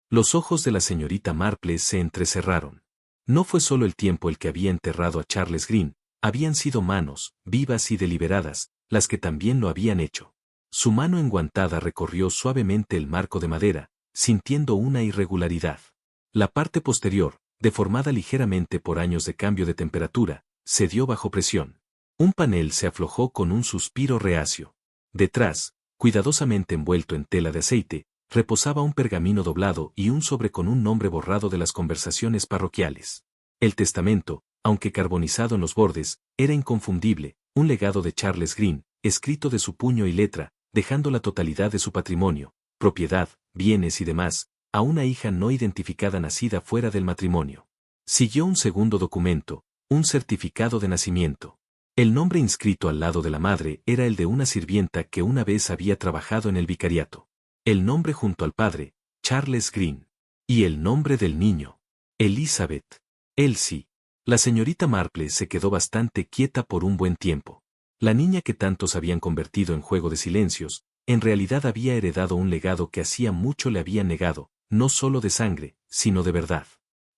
A: Los ojos de la señorita Marple se entrecerraron. No fue solo el tiempo el que había enterrado a Charles Green, habían sido manos, vivas y deliberadas, las que también lo habían hecho. Su mano enguantada recorrió suavemente el marco de madera, sintiendo una irregularidad. La parte posterior, deformada ligeramente por años de cambio de temperatura, cedió bajo presión. Un panel se aflojó con un suspiro reacio. Detrás, cuidadosamente envuelto en tela de aceite, reposaba un pergamino doblado y un sobre con un nombre borrado de las conversaciones parroquiales. El testamento, aunque carbonizado en los bordes, era inconfundible, un legado de Charles Green, escrito de su puño y letra, dejando la totalidad de su patrimonio, propiedad, bienes y demás, a una hija no identificada nacida fuera del matrimonio. Siguió un segundo documento, un certificado de nacimiento. El nombre inscrito al lado de la madre era el de una sirvienta que una vez había trabajado en el vicariato. El nombre junto al padre, Charles Green. Y el nombre del niño, Elizabeth. Elsie. La señorita Marple se quedó bastante quieta por un buen tiempo. La niña que tantos habían convertido en juego de silencios, en realidad había heredado un legado que hacía mucho le habían negado, no solo de sangre, sino de verdad.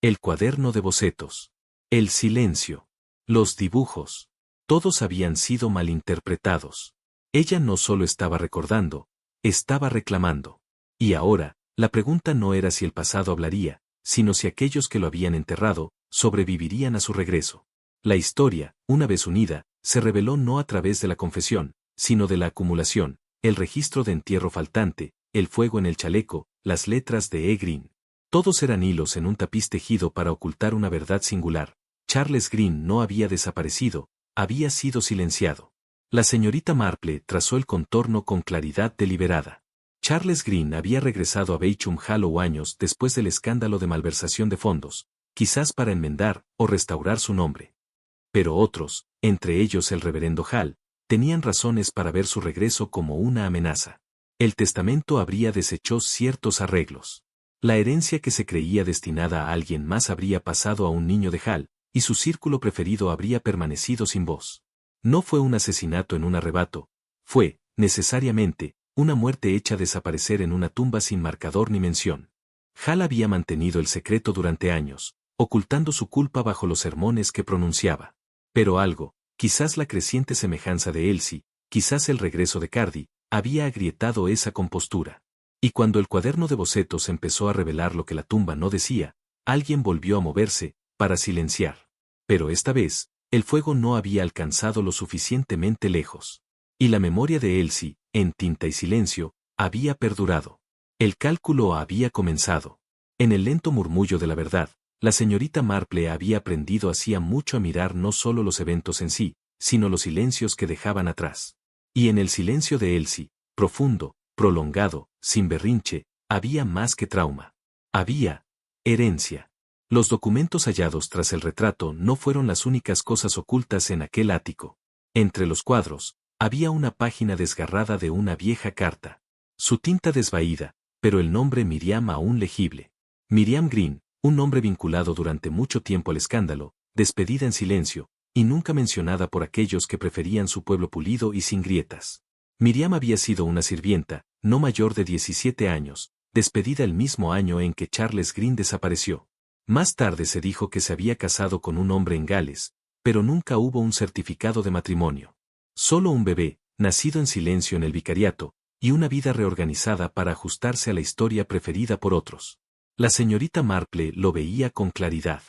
A: El cuaderno de bocetos. El silencio. Los dibujos. Todos habían sido malinterpretados. Ella no solo estaba recordando, estaba reclamando. Y ahora, la pregunta no era si el pasado hablaría, sino si aquellos que lo habían enterrado, sobrevivirían a su regreso. La historia, una vez unida, se reveló no a través de la confesión, sino de la acumulación, el registro de entierro faltante, el fuego en el chaleco, las letras de E. Green. Todos eran hilos en un tapiz tejido para ocultar una verdad singular. Charles Green no había desaparecido, había sido silenciado. La señorita Marple trazó el contorno con claridad deliberada. Charles Green había regresado a Beauchamp Hollow años después del escándalo de malversación de fondos, quizás para enmendar o restaurar su nombre. Pero otros, entre ellos el reverendo Hall, tenían razones para ver su regreso como una amenaza. El testamento habría deshecho ciertos arreglos. La herencia que se creía destinada a alguien más habría pasado a un niño de Hall, y su círculo preferido habría permanecido sin voz. No fue un asesinato en un arrebato, fue, necesariamente, una muerte hecha desaparecer en una tumba sin marcador ni mención. Hall había mantenido el secreto durante años, ocultando su culpa bajo los sermones que pronunciaba. Pero algo, quizás la creciente semejanza de Elsie, quizás el regreso de Cardi, había agrietado esa compostura. Y cuando el cuaderno de bocetos empezó a revelar lo que la tumba no decía, alguien volvió a moverse, para silenciar. Pero esta vez, el fuego no había alcanzado lo suficientemente lejos. Y la memoria de Elsie, en tinta y silencio, había perdurado. El cálculo había comenzado. En el lento murmullo de la verdad, la señorita Marple había aprendido hacía mucho a mirar no solo los eventos en sí, sino los silencios que dejaban atrás. Y en el silencio de Elsie, profundo, prolongado, sin berrinche, había más que trauma. Había herencia. Los documentos hallados tras el retrato no fueron las únicas cosas ocultas en aquel ático. Entre los cuadros, había una página desgarrada de una vieja carta. Su tinta desvaída, pero el nombre Miriam aún legible. Miriam Green, un nombre vinculado durante mucho tiempo al escándalo, despedida en silencio, y nunca mencionada por aquellos que preferían su pueblo pulido y sin grietas. Miriam había sido una sirvienta, no mayor de 17 años, despedida el mismo año en que Charles Green desapareció. Más tarde se dijo que se había casado con un hombre en Gales, pero nunca hubo un certificado de matrimonio. Solo un bebé, nacido en silencio en el vicariato, y una vida reorganizada para ajustarse a la historia preferida por otros. La señorita Marple lo veía con claridad.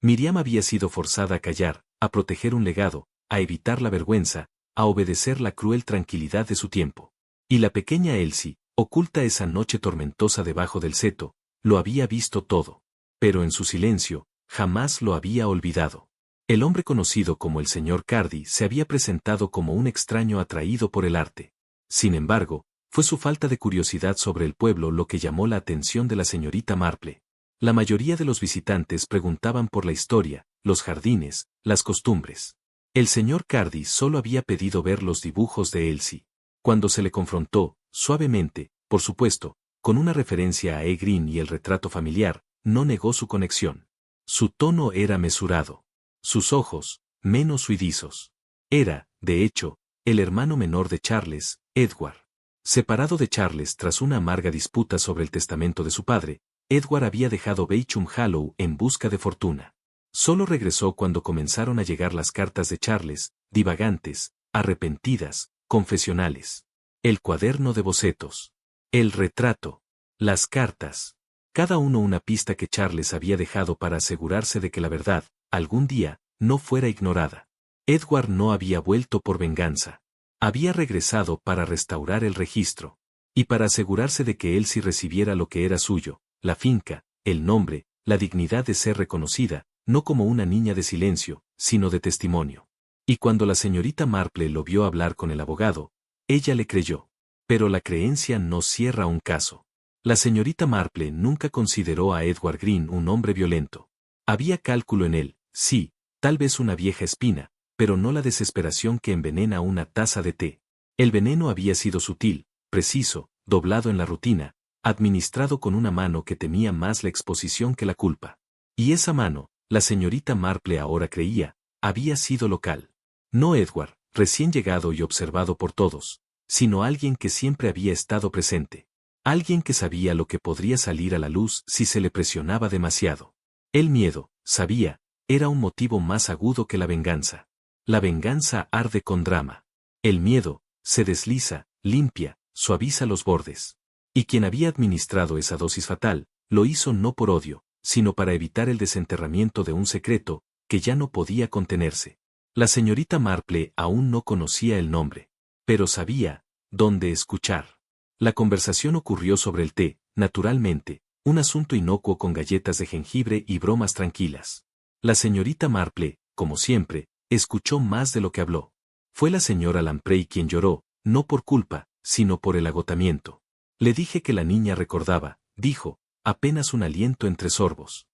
A: Miriam había sido forzada a callar, a proteger un legado, a evitar la vergüenza, a obedecer la cruel tranquilidad de su tiempo. Y la pequeña Elsie, oculta esa noche tormentosa debajo del seto, lo había visto todo. Pero en su silencio, jamás lo había olvidado. El hombre conocido como el señor Cardi se había presentado como un extraño atraído por el arte. Sin embargo, fue su falta de curiosidad sobre el pueblo lo que llamó la atención de la señorita Marple. La mayoría de los visitantes preguntaban por la historia, los jardines, las costumbres. El señor Cardi solo había pedido ver los dibujos de Elsie. Cuando se le confrontó, suavemente, por supuesto, con una referencia a E. Green y el retrato familiar, no negó su conexión. Su tono era mesurado. Sus ojos, menos huidizos. Era, de hecho, el hermano menor de Charles, Edward. Separado de Charles tras una amarga disputa sobre el testamento de su padre, Edward había dejado Beauchamp Hollow en busca de fortuna. Solo regresó cuando comenzaron a llegar las cartas de Charles, divagantes, arrepentidas, confesionales. El cuaderno de bocetos. El retrato. Las cartas. Cada uno una pista que Charles había dejado para asegurarse de que la verdad, algún día, no fuera ignorada. Edward no había vuelto por venganza. Había regresado para restaurar el registro. Y para asegurarse de que Elsie recibiera lo que era suyo, la finca, el nombre, la dignidad de ser reconocida, no como una niña de silencio, sino de testimonio. Y cuando la señorita Marple lo vio hablar con el abogado, ella le creyó. Pero la creencia no cierra un caso. La señorita Marple nunca consideró a Edward Green un hombre violento. Había cálculo en él, sí, tal vez una vieja espina, pero no la desesperación que envenena una taza de té. El veneno había sido sutil, preciso, doblado en la rutina, administrado con una mano que temía más la exposición que la culpa. Y esa mano, la señorita Marple ahora creía, había sido local. No Edward, recién llegado y observado por todos, sino alguien que siempre había estado presente. Alguien que sabía lo que podría salir a la luz si se le presionaba demasiado. El miedo, sabía, era un motivo más agudo que la venganza. La venganza arde con drama. El miedo, se desliza, limpia, suaviza los bordes. Y quien había administrado esa dosis fatal, lo hizo no por odio, sino para evitar el desenterramiento de un secreto, que ya no podía contenerse. La señorita Marple aún no conocía el nombre, pero sabía dónde escuchar. La conversación ocurrió sobre el té, naturalmente, un asunto inocuo con galletas de jengibre y bromas tranquilas. La señorita Marple, como siempre, escuchó más de lo que habló. Fue la señora Lamprey quien lloró, no por culpa, sino por el agotamiento. Le dije que la niña recordaba, dijo, apenas un aliento entre sorbos.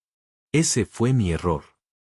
A: Ese fue mi error.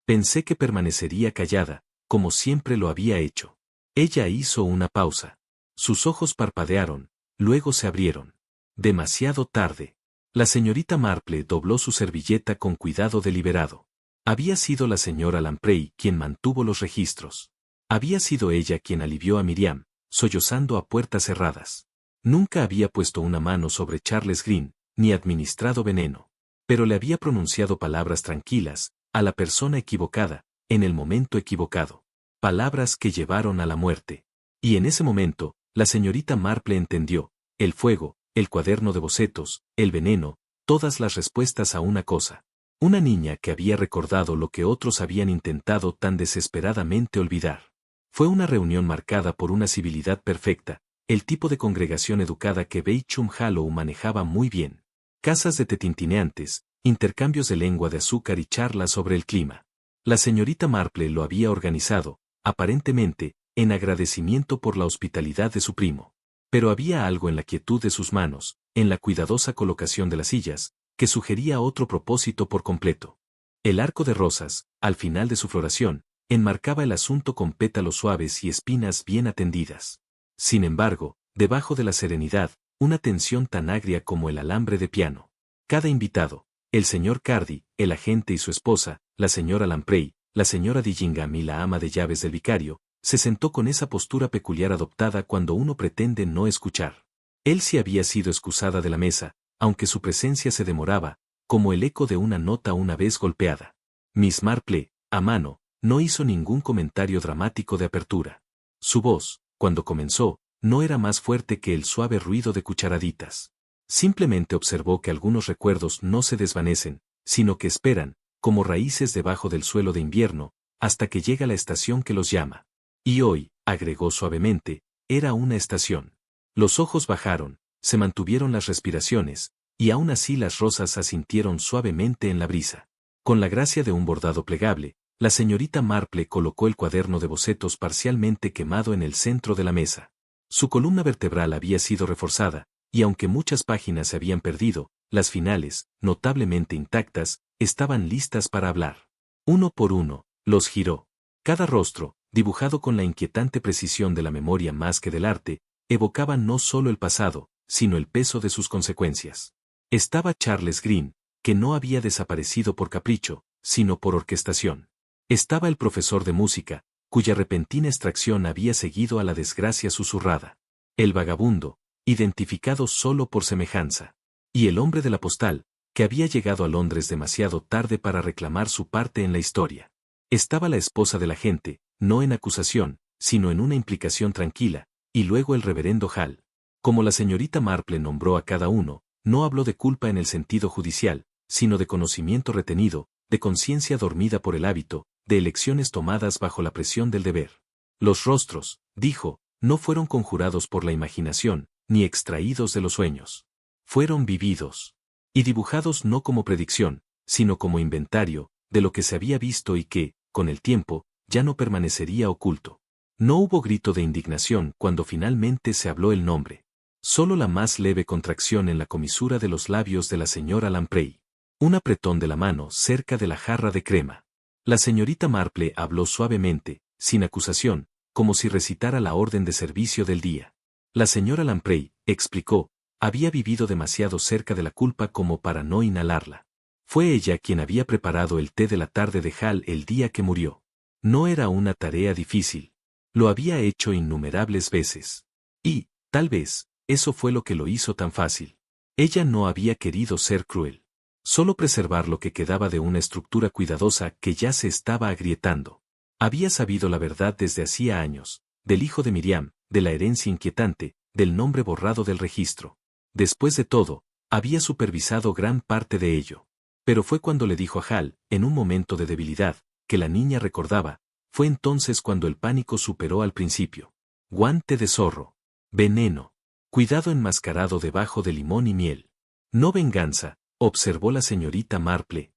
A: Pensé que permanecería callada, como siempre lo había hecho. Ella hizo una pausa. Sus ojos parpadearon, luego se abrieron. Demasiado tarde. La señorita Marple dobló su servilleta con cuidado deliberado. Había sido la señora Lamprey quien mantuvo los registros. Había sido ella quien alivió a Miriam, sollozando a puertas cerradas. Nunca había puesto una mano sobre Charles Green, ni administrado veneno. Pero le había pronunciado palabras tranquilas, a la persona equivocada, en el momento equivocado. Palabras que llevaron a la muerte. Y en ese momento, la señorita Marple entendió, el fuego, el cuaderno de bocetos, el veneno, todas las respuestas a una cosa. Una niña que había recordado lo que otros habían intentado tan desesperadamente olvidar. Fue una reunión marcada por una civilidad perfecta, el tipo de congregación educada que Beauchamp Hallow manejaba muy bien. Casas de tetintineantes, intercambios de lengua de azúcar y charlas sobre el clima. La señorita Marple lo había organizado, aparentemente, en agradecimiento por la hospitalidad de su primo. Pero había algo en la quietud de sus manos, en la cuidadosa colocación de las sillas, que sugería otro propósito por completo. El arco de rosas, al final de su floración, enmarcaba el asunto con pétalos suaves y espinas bien atendidas. Sin embargo, debajo de la serenidad, una tensión tan agria como el alambre de piano. Cada invitado, el señor Cardy, el agente y su esposa, la señora Lamprey, la señora Dillingham y la ama de llaves del vicario, se sentó con esa postura peculiar adoptada cuando uno pretende no escuchar. Él sí había sido excusada de la mesa, aunque su presencia se demoraba, como el eco de una nota una vez golpeada. Miss Marple, a mano, no hizo ningún comentario dramático de apertura. Su voz, cuando comenzó, no era más fuerte que el suave ruido de cucharaditas. Simplemente observó que algunos recuerdos no se desvanecen, sino que esperan, como raíces debajo del suelo de invierno, hasta que llega la estación que los llama. Y hoy, agregó suavemente, era una estación. Los ojos bajaron, se mantuvieron las respiraciones, y aún así las rosas asintieron suavemente en la brisa. Con la gracia de un bordado plegable, la señorita Marple colocó el cuaderno de bocetos parcialmente quemado en el centro de la mesa. Su columna vertebral había sido reforzada, y aunque muchas páginas se habían perdido, las finales, notablemente intactas, estaban listas para hablar. Uno por uno, los giró. Cada rostro, dibujado con la inquietante precisión de la memoria más que del arte, evocaba no solo el pasado, sino el peso de sus consecuencias. Estaba Charles Green, que no había desaparecido por capricho, sino por orquestación. Estaba el profesor de música, cuya repentina extracción había seguido a la desgracia susurrada. El vagabundo, identificado solo por semejanza. Y el hombre de la postal, que había llegado a Londres demasiado tarde para reclamar su parte en la historia. Estaba la esposa del agente, no en acusación, sino en una implicación tranquila, y luego el reverendo Hall. Como la señorita Marple nombró a cada uno, no habló de culpa en el sentido judicial, sino de conocimiento retenido, de conciencia dormida por el hábito, de elecciones tomadas bajo la presión del deber. Los rostros, dijo, no fueron conjurados por la imaginación, ni extraídos de los sueños. Fueron vividos. Y dibujados no como predicción, sino como inventario, de lo que se había visto y que, con el tiempo, ya no permanecería oculto. No hubo grito de indignación cuando finalmente se habló el nombre. Solo la más leve contracción en la comisura de los labios de la señora Lamprey. Un apretón de la mano cerca de la jarra de crema. La señorita Marple habló suavemente, sin acusación, como si recitara la orden de servicio del día. La señora Lamprey, explicó, había vivido demasiado cerca de la culpa como para no inhalarla. Fue ella quien había preparado el té de la tarde de Hal el día que murió. No era una tarea difícil. Lo había hecho innumerables veces. Y, tal vez, eso fue lo que lo hizo tan fácil. Ella no había querido ser cruel. Solo preservar lo que quedaba de una estructura cuidadosa que ya se estaba agrietando. Había sabido la verdad desde hacía años, del hijo de Miriam, de la herencia inquietante, del nombre borrado del registro. Después de todo, había supervisado gran parte de ello. Pero fue cuando le dijo a Hal, en un momento de debilidad, que la niña recordaba, fue entonces cuando el pánico superó al principio. Guante de zorro. Veneno. Cuidado enmascarado debajo de limón y miel. No venganza, observó la señorita Marple.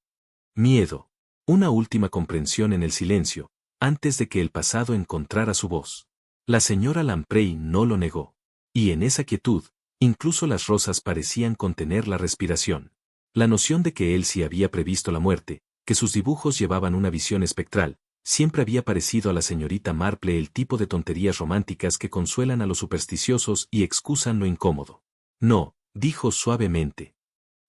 A: Miedo. Una última comprensión en el silencio, antes de que el pasado encontrara su voz. La señora Lamprey no lo negó. Y en esa quietud, incluso las rosas parecían contener la respiración. La noción de que él sí había previsto la muerte, que sus dibujos llevaban una visión espectral, siempre había parecido a la señorita Marple el tipo de tonterías románticas que consuelan a los supersticiosos y excusan lo incómodo. No, dijo suavemente.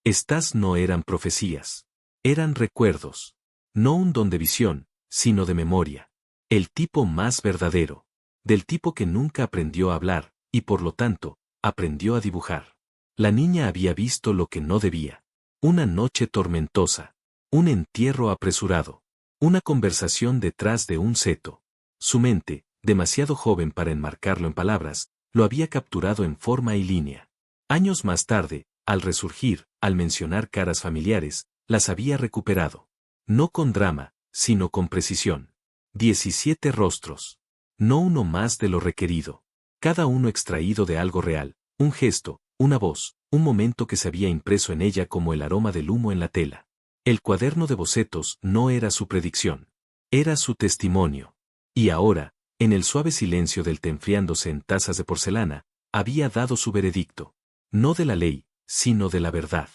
A: Estas no eran profecías. Eran recuerdos. No un don de visión, sino de memoria. El tipo más verdadero. Del tipo que nunca aprendió a hablar, y por lo tanto, aprendió a dibujar. La niña había visto lo que no debía. Una noche tormentosa. Un entierro apresurado. Una conversación detrás de un seto. Su mente, demasiado joven para enmarcarlo en palabras, lo había capturado en forma y línea. Años más tarde, al resurgir, al mencionar caras familiares, las había recuperado. No con drama, sino con precisión. 17 rostros. No uno más de lo requerido. Cada uno extraído de algo real, un gesto, una voz, un momento que se había impreso en ella como el aroma del humo en la tela. El cuaderno de bocetos no era su predicción. Era su testimonio. Y ahora, en el suave silencio del té enfriándose en tazas de porcelana, había dado su veredicto. No de la ley, sino de la verdad.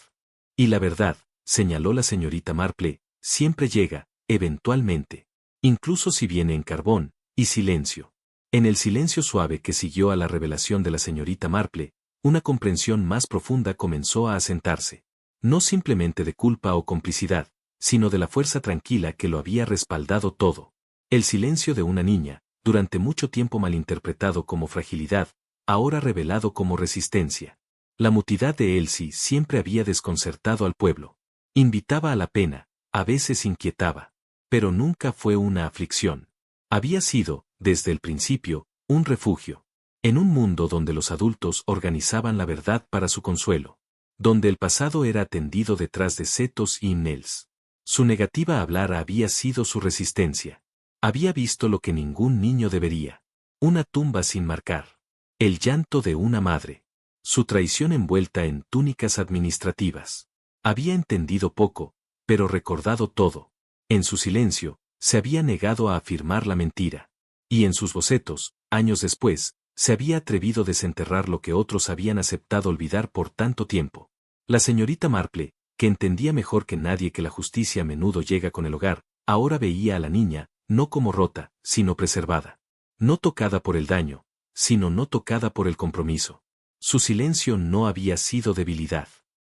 A: Y la verdad, señaló la señorita Marple, siempre llega, eventualmente. Incluso si viene en carbón, y silencio. En el silencio suave que siguió a la revelación de la señorita Marple, una comprensión más profunda comenzó a asentarse. No simplemente de culpa o complicidad, sino de la fuerza tranquila que lo había respaldado todo. El silencio de una niña, durante mucho tiempo malinterpretado como fragilidad, ahora revelado como resistencia. La mutidad de Elsie siempre había desconcertado al pueblo. Invitaba a la pena, a veces inquietaba. Pero nunca fue una aflicción. Había sido, desde el principio, un refugio. En un mundo donde los adultos organizaban la verdad para su consuelo. Donde el pasado era atendido detrás de setos y himnels. Su negativa a hablar había sido su resistencia. Había visto lo que ningún niño debería. Una tumba sin marcar. El llanto de una madre. Su traición envuelta en túnicas administrativas. Había entendido poco, pero recordado todo. En su silencio, se había negado a afirmar la mentira. Y en sus bocetos, años después, se había atrevido a desenterrar lo que otros habían aceptado olvidar por tanto tiempo. La señorita Marple, que entendía mejor que nadie que la justicia a menudo llega con el hogar, ahora veía a la niña, no como rota, sino preservada. No tocada por el daño, sino no tocada por el compromiso. Su silencio no había sido debilidad.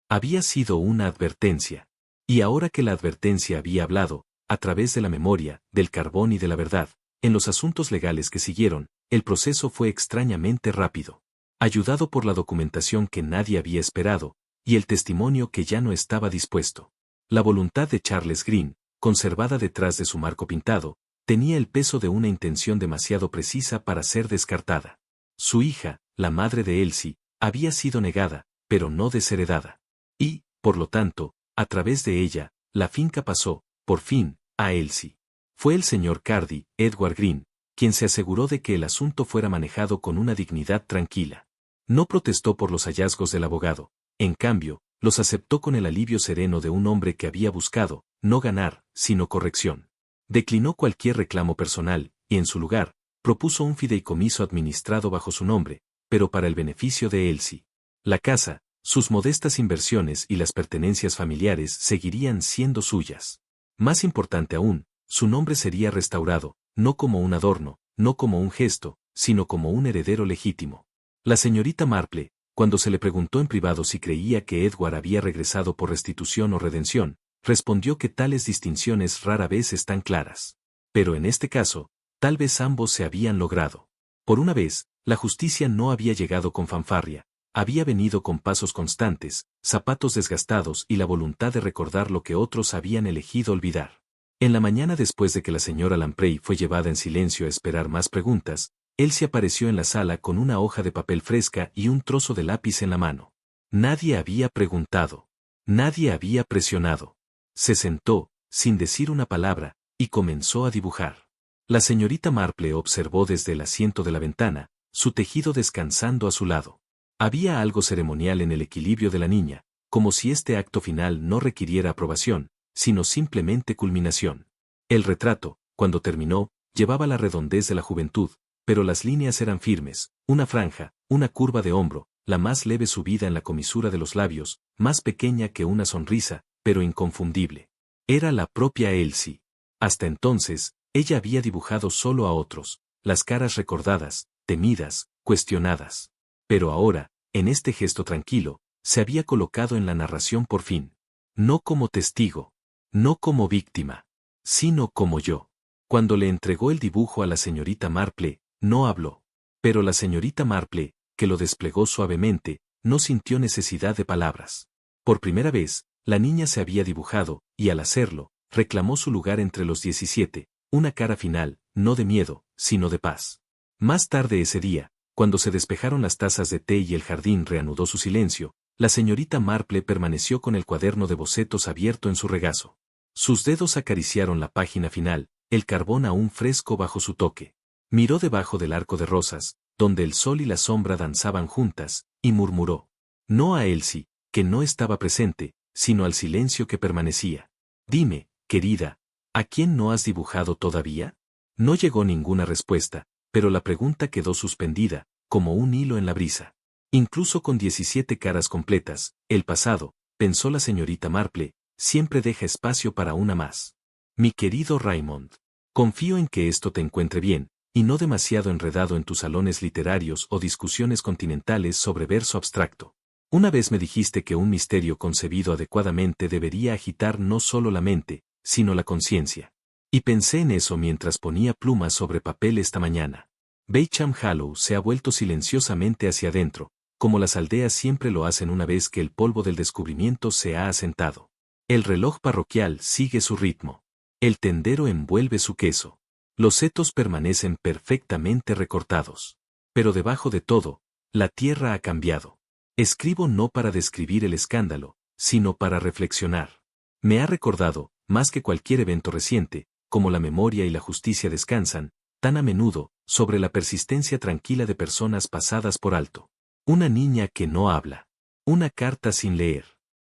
A: Había sido una advertencia. Y ahora que la advertencia había hablado, a través de la memoria, del carbón y de la verdad, en los asuntos legales que siguieron, el proceso fue extrañamente rápido. Ayudado por la documentación que nadie había esperado, y el testimonio que ya no estaba dispuesto. La voluntad de Charles Green, conservada detrás de su marco pintado, tenía el peso de una intención demasiado precisa para ser descartada. Su hija, la madre de Elsie, había sido negada, pero no desheredada. Y, por lo tanto, a través de ella, la finca pasó, por fin, a Elsie. Fue el señor Cardy, Edward Green, quien se aseguró de que el asunto fuera manejado con una dignidad tranquila. No protestó por los hallazgos del abogado, en cambio, los aceptó con el alivio sereno de un hombre que había buscado, no ganar, sino corrección. Declinó cualquier reclamo personal, y en su lugar, propuso un fideicomiso administrado bajo su nombre, pero para el beneficio de Elsie. La casa, sus modestas inversiones y las pertenencias familiares seguirían siendo suyas. Más importante aún, su nombre sería restaurado, no como un adorno, no como un gesto, sino como un heredero legítimo. La señorita Marple, cuando se le preguntó en privado si creía que Edward había regresado por restitución o redención, respondió que tales distinciones rara vez están claras. Pero en este caso, tal vez ambos se habían logrado. Por una vez, la justicia no había llegado con fanfarria, había venido con pasos constantes, zapatos desgastados y la voluntad de recordar lo que otros habían elegido olvidar. En la mañana después de que la señora Lamprey fue llevada en silencio a esperar más preguntas, Elsie apareció en la sala con una hoja de papel fresca y un trozo de lápiz en la mano. Nadie había preguntado. Nadie había presionado. Se sentó, sin decir una palabra, y comenzó a dibujar. La señorita Marple observó desde el asiento de la ventana, su tejido descansando a su lado. Había algo ceremonial en el equilibrio de la niña, como si este acto final no requiriera aprobación, sino simplemente culminación. El retrato, cuando terminó, llevaba la redondez de la juventud, pero las líneas eran firmes, una franja, una curva de hombro, la más leve subida en la comisura de los labios, más pequeña que una sonrisa, pero inconfundible. Era la propia Elsie. Hasta entonces, ella había dibujado solo a otros, las caras recordadas, temidas, cuestionadas. Pero ahora, en este gesto tranquilo, se había colocado en la narración por fin. No como testigo, no como víctima, sino como yo. Cuando le entregó el dibujo a la señorita Marple, no habló. Pero la señorita Marple, que lo desplegó suavemente, no sintió necesidad de palabras. Por primera vez, la niña se había dibujado, y al hacerlo, reclamó su lugar entre los 17, una cara final, no de miedo, sino de paz. Más tarde ese día, cuando se despejaron las tazas de té y el jardín reanudó su silencio, la señorita Marple permaneció con el cuaderno de bocetos abierto en su regazo. Sus dedos acariciaron la página final, el carbón aún fresco bajo su toque. Miró debajo del arco de rosas, donde el sol y la sombra danzaban juntas, y murmuró. No a Elsie, que no estaba presente, sino al silencio que permanecía. Dime, querida, ¿a quién no has dibujado todavía? No llegó ninguna respuesta, pero la pregunta quedó suspendida, como un hilo en la brisa. Incluso con 17 caras completas, el pasado, pensó la señorita Marple, siempre deja espacio para una más. Mi querido Raymond, confío en que esto te encuentre bien, y no demasiado enredado en tus salones literarios o discusiones continentales sobre verso abstracto. Una vez me dijiste que un misterio concebido adecuadamente debería agitar no solo la mente, sino la conciencia. Y pensé en eso mientras ponía plumas sobre papel esta mañana. Baysham Hollow se ha vuelto silenciosamente hacia adentro, como las aldeas siempre lo hacen una vez que el polvo del descubrimiento se ha asentado. El reloj parroquial sigue su ritmo. El tendero envuelve su queso. Los setos permanecen perfectamente recortados. Pero debajo de todo, la tierra ha cambiado. Escribo no para describir el escándalo, sino para reflexionar. Me ha recordado, más que cualquier evento reciente, como la memoria y la justicia descansan, tan a menudo, sobre la persistencia tranquila de personas pasadas por alto. Una niña que no habla. Una carta sin leer.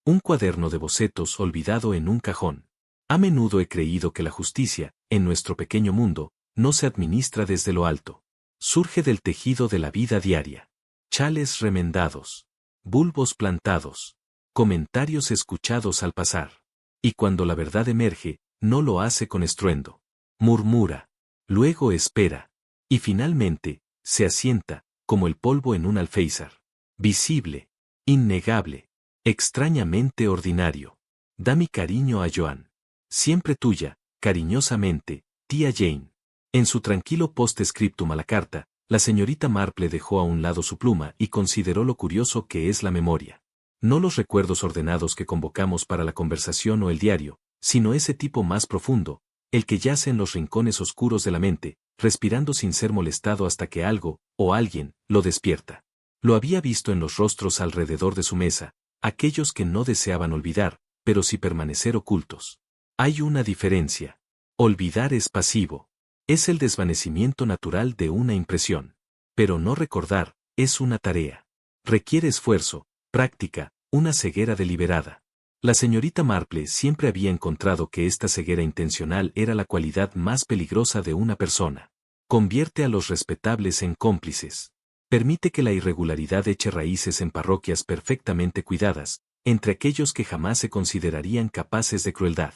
A: Un cuaderno de bocetos olvidado en un cajón. A menudo he creído que la justicia, en nuestro pequeño mundo, no se administra desde lo alto. Surge del tejido de la vida diaria. Chales remendados. Bulbos plantados. Comentarios escuchados al pasar. Y cuando la verdad emerge, no lo hace con estruendo. Murmura. Luego espera. Y finalmente, se asienta, como el polvo en un alféizar. Visible. Innegable. Extrañamente ordinario. Da mi cariño a Joan. Siempre tuya, cariñosamente, tía Jane. En su tranquilo post-scriptum a la carta, la señorita Marple dejó a un lado su pluma y consideró lo curioso que es la memoria. No los recuerdos ordenados que convocamos para la conversación o el diario, sino ese tipo más profundo, el que yace en los rincones oscuros de la mente, respirando sin ser molestado hasta que algo, o alguien, lo despierta. Lo había visto en los rostros alrededor de su mesa, aquellos que no deseaban olvidar, pero sí permanecer ocultos. Hay una diferencia. Olvidar es pasivo. Es el desvanecimiento natural de una impresión. Pero no recordar, es una tarea. Requiere esfuerzo, práctica, una ceguera deliberada. La señorita Marple siempre había encontrado que esta ceguera intencional era la cualidad más peligrosa de una persona. Convierte a los respetables en cómplices. Permite que la irregularidad eche raíces en parroquias perfectamente cuidadas, entre aquellos que jamás se considerarían capaces de crueldad.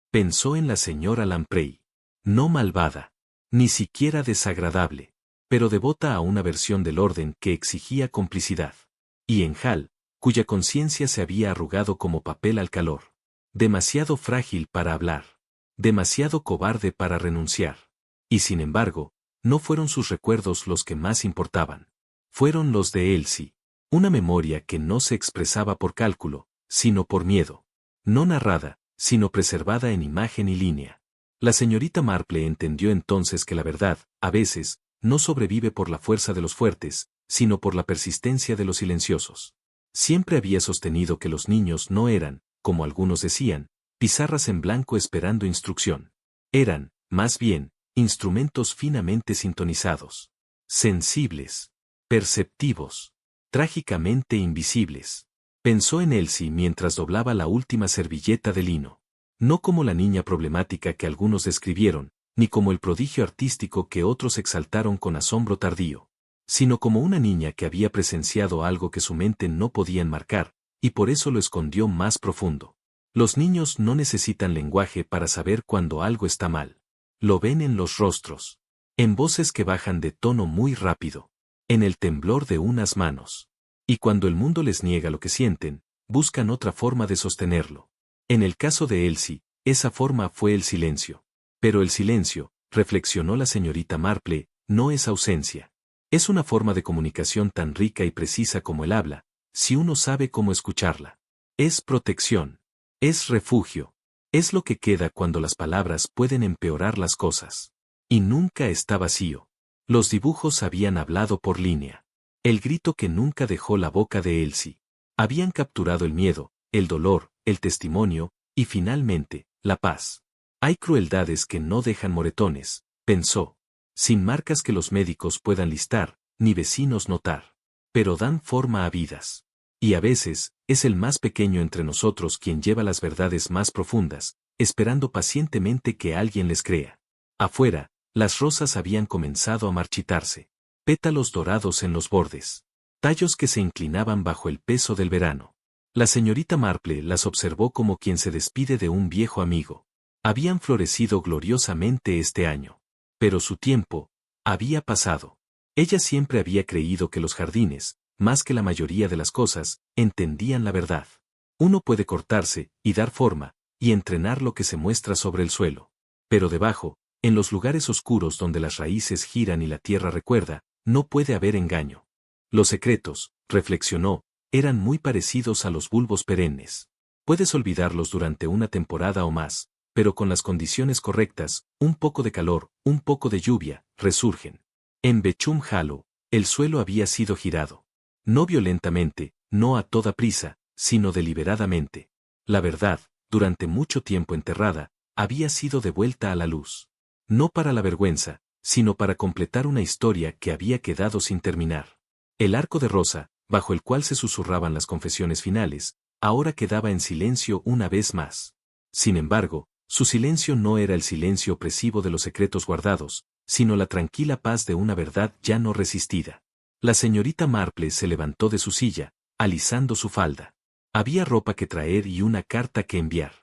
A: Pensó en la señora Lamprey. No malvada, ni siquiera desagradable, pero devota a una versión del orden que exigía complicidad. Y en Hal, cuya conciencia se había arrugado como papel al calor. Demasiado frágil para hablar. Demasiado cobarde para renunciar. Y sin embargo, no fueron sus recuerdos los que más importaban. Fueron los de Elsie. Una memoria que no se expresaba por cálculo, sino por miedo. No narrada, sino preservada en imagen y línea. La señorita Marple entendió entonces que la verdad, a veces, no sobrevive por la fuerza de los fuertes, sino por la persistencia de los silenciosos. Siempre había sostenido que los niños no eran, como algunos decían, pizarras en blanco esperando instrucción. Eran, más bien, instrumentos finamente sintonizados. Sensibles. Perceptivos. Trágicamente invisibles. Pensó en Elsie mientras doblaba la última servilleta de lino. No como la niña problemática que algunos describieron, ni como el prodigio artístico que otros exaltaron con asombro tardío, sino como una niña que había presenciado algo que su mente no podía enmarcar, y por eso lo escondió más profundo. Los niños no necesitan lenguaje para saber cuando algo está mal. Lo ven en los rostros. En voces que bajan de tono muy rápido. En el temblor de unas manos. Y cuando el mundo les niega lo que sienten, buscan otra forma de sostenerlo. En el caso de Elsie, esa forma fue el silencio. Pero el silencio, reflexionó la señorita Marple, no es ausencia. Es una forma de comunicación tan rica y precisa como el habla, si uno sabe cómo escucharla. Es protección. Es refugio. Es lo que queda cuando las palabras pueden empeorar las cosas. Y nunca está vacío. Los dibujos habían hablado por línea. El grito que nunca dejó la boca de Elsie. Habían capturado el miedo, el dolor, el testimonio, y finalmente, la paz. Hay crueldades que no dejan moretones, pensó. Sin marcas que los médicos puedan listar, ni vecinos notar. Pero dan forma a vidas. Y a veces, es el más pequeño entre nosotros quien lleva las verdades más profundas, esperando pacientemente que alguien les crea. Afuera, las rosas habían comenzado a marchitarse. Pétalos dorados en los bordes. Tallos que se inclinaban bajo el peso del verano. La señorita Marple las observó como quien se despide de un viejo amigo. Habían florecido gloriosamente este año. Pero su tiempo había pasado. Ella siempre había creído que los jardines, más que la mayoría de las cosas, entendían la verdad. Uno puede cortarse, y dar forma, y entrenar lo que se muestra sobre el suelo. Pero debajo, en los lugares oscuros donde las raíces giran y la tierra recuerda, no puede haber engaño. Los secretos, reflexionó, eran muy parecidos a los bulbos perennes. Puedes olvidarlos durante una temporada o más, pero con las condiciones correctas, un poco de calor, un poco de lluvia, resurgen. En Bechum Hollow, el suelo había sido girado. No violentamente, no a toda prisa, sino deliberadamente. La verdad, durante mucho tiempo enterrada, había sido devuelta a la luz. No para la vergüenza, sino para completar una historia que había quedado sin terminar. El arco de rosa, bajo el cual se susurraban las confesiones finales, ahora quedaba en silencio una vez más. Sin embargo, su silencio no era el silencio opresivo de los secretos guardados, sino la tranquila paz de una verdad ya no resistida. La señorita Marple se levantó de su silla, alisando su falda. Había ropa que traer y una carta que enviar.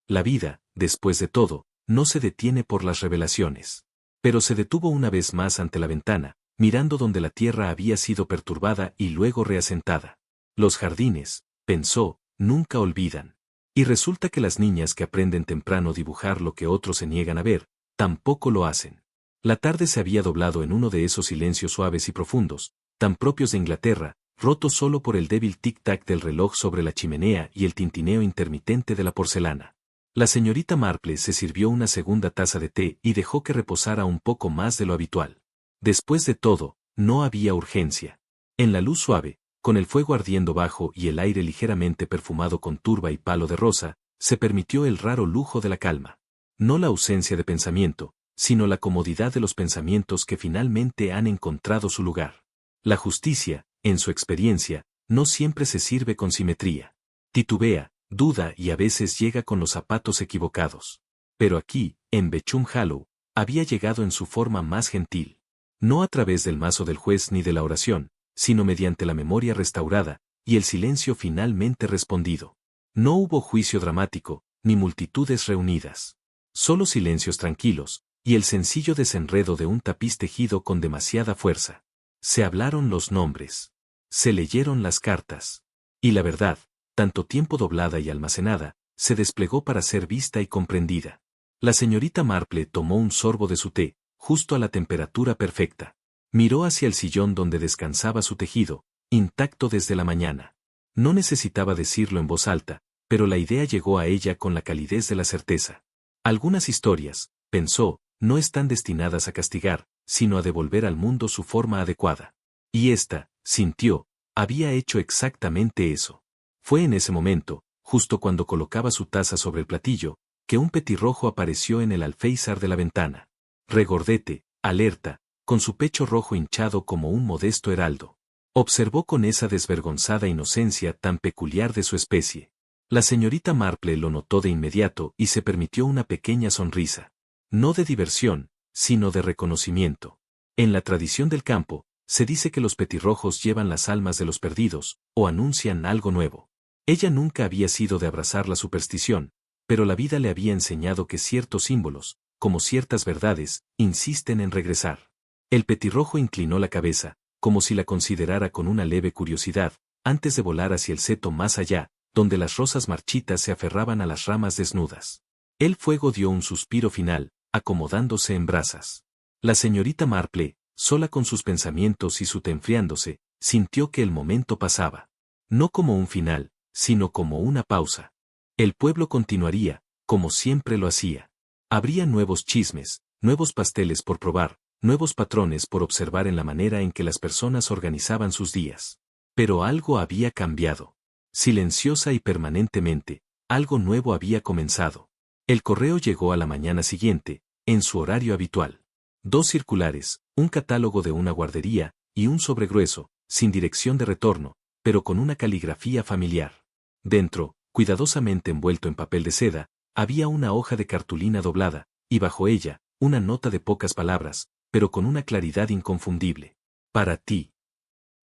A: La vida, después de todo, no se detiene por las revelaciones. Pero se detuvo una vez más ante la ventana, mirando donde la tierra había sido perturbada y luego reasentada. Los jardines, pensó, nunca olvidan. Y resulta que las niñas que aprenden temprano a dibujar lo que otros se niegan a ver, tampoco lo hacen. La tarde se había doblado en uno de esos silencios suaves y profundos, tan propios de Inglaterra, roto solo por el débil tic-tac del reloj sobre la chimenea y el tintineo intermitente de la porcelana. La señorita Marple se sirvió una segunda taza de té y dejó que reposara un poco más de lo habitual. Después de todo, no había urgencia. En la luz suave, con el fuego ardiendo bajo y el aire ligeramente perfumado con turba y palo de rosa, se permitió el raro lujo de la calma. No la ausencia de pensamiento, sino la comodidad de los pensamientos que finalmente han encontrado su lugar. La justicia, en su experiencia, no siempre se sirve con simetría. Titubea, duda y a veces llega con los zapatos equivocados. Pero aquí, en Bechum Hollow, había llegado en su forma más gentil. No a través del mazo del juez ni de la oración, sino mediante la memoria restaurada, y el silencio finalmente respondido. No hubo juicio dramático, ni multitudes reunidas. Solo silencios tranquilos, y el sencillo desenredo de un tapiz tejido con demasiada fuerza. Se hablaron los nombres. Se leyeron las cartas. Y la verdad, tanto tiempo doblada y almacenada, se desplegó para ser vista y comprendida. La señorita Marple tomó un sorbo de su té, justo a la temperatura perfecta. Miró hacia el sillón donde descansaba su tejido, intacto desde la mañana. No necesitaba decirlo en voz alta, pero la idea llegó a ella con la calidez de la certeza. Algunas historias, pensó, no están destinadas a castigar, sino a devolver al mundo su forma adecuada. Y ésta, sintió, había hecho exactamente eso. Fue en ese momento, justo cuando colocaba su taza sobre el platillo, que un petirrojo apareció en el alféizar de la ventana. Regordete, alerta, con su pecho rojo hinchado como un modesto heraldo. Observó con esa desvergonzada inocencia tan peculiar de su especie. La señorita Marple lo notó de inmediato y se permitió una pequeña sonrisa. No de diversión, sino de reconocimiento. En la tradición del campo, se dice que los petirrojos llevan las almas de los perdidos, o anuncian algo nuevo. Ella nunca había sido de abrazar la superstición, pero la vida le había enseñado que ciertos símbolos, como ciertas verdades, insisten en regresar. El petirrojo inclinó la cabeza, como si la considerara con una leve curiosidad, antes de volar hacia el seto más allá, donde las rosas marchitas se aferraban a las ramas desnudas. El fuego dio un suspiro final, acomodándose en brasas. La señorita Marple, sola con sus pensamientos y su té enfriándose, sintió que el momento pasaba. No como un final, sino como una pausa. El pueblo continuaría, como siempre lo hacía. Habría nuevos chismes, nuevos pasteles por probar, nuevos patrones por observar en la manera en que las personas organizaban sus días. Pero algo había cambiado. Silenciosa y permanentemente, algo nuevo había comenzado. El correo llegó a la mañana siguiente, en su horario habitual. 2 circulares, un catálogo de una guardería, y un sobre grueso, sin dirección de retorno, pero con una caligrafía familiar. Dentro, cuidadosamente envuelto en papel de seda, había una hoja de cartulina doblada, y bajo ella, una nota de pocas palabras, pero con una claridad inconfundible. Para ti.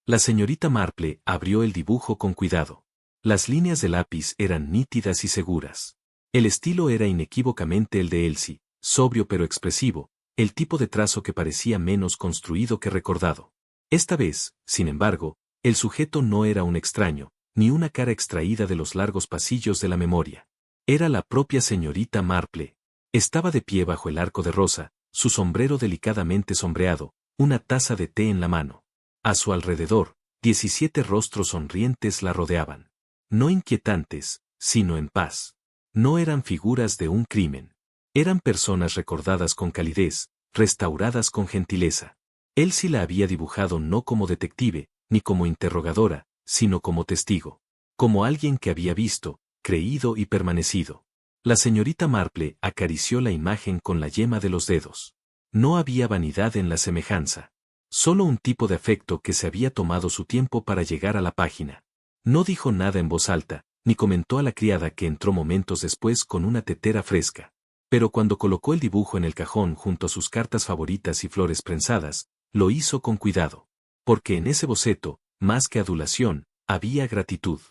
A: La señorita Marple abrió el dibujo con cuidado. Las líneas de lápiz eran nítidas y seguras. El estilo era inequívocamente el de Elsie, sobrio pero expresivo, el tipo de trazo que parecía menos construido que recordado. Esta vez, sin embargo, el sujeto no era un extraño, ni una cara extraída de los largos pasillos de la memoria. Era la propia señorita Marple. Estaba de pie bajo el arco de rosa, su sombrero delicadamente sombreado, una taza de té en la mano. A su alrededor, 17 rostros sonrientes la rodeaban. No inquietantes, sino en paz. No eran figuras de un crimen. Eran personas recordadas con calidez, restauradas con gentileza. Elsie la había dibujado no como detective, ni como interrogadora, sino como testigo. Como alguien que había visto, creído y permanecido. La señorita Marple acarició la imagen con la yema de los dedos. No había vanidad en la semejanza. Solo un tipo de afecto que se había tomado su tiempo para llegar a la página. No dijo nada en voz alta, ni comentó a la criada que entró momentos después con una tetera fresca. Pero cuando colocó el dibujo en el cajón junto a sus cartas favoritas y flores prensadas, lo hizo con cuidado. Porque en ese boceto, más que adulación, había gratitud.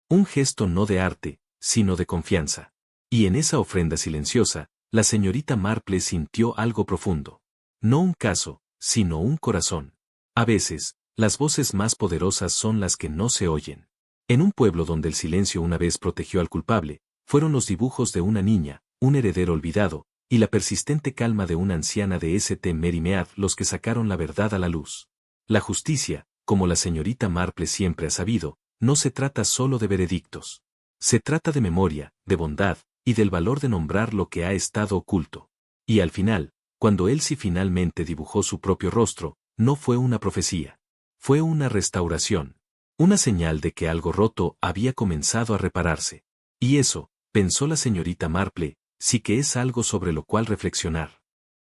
A: Un gesto no de arte, sino de confianza. Y en esa ofrenda silenciosa, la señorita Marple sintió algo profundo. No un caso, sino un corazón. A veces, las voces más poderosas son las que no se oyen. En un pueblo donde el silencio una vez protegió al culpable, fueron los dibujos de una niña, un heredero olvidado, y la persistente calma de una anciana de St. Mary Mead los que sacaron la verdad a la luz. La justicia, como la señorita Marple siempre ha sabido, no se trata solo de veredictos. Se trata de memoria, de bondad, y del valor de nombrar lo que ha estado oculto. Y al final, cuando Elsie finalmente dibujó su propio rostro, no fue una profecía. Fue una restauración. Una señal de que algo roto había comenzado a repararse. Y eso, pensó la señorita Marple, sí que es algo sobre lo cual reflexionar.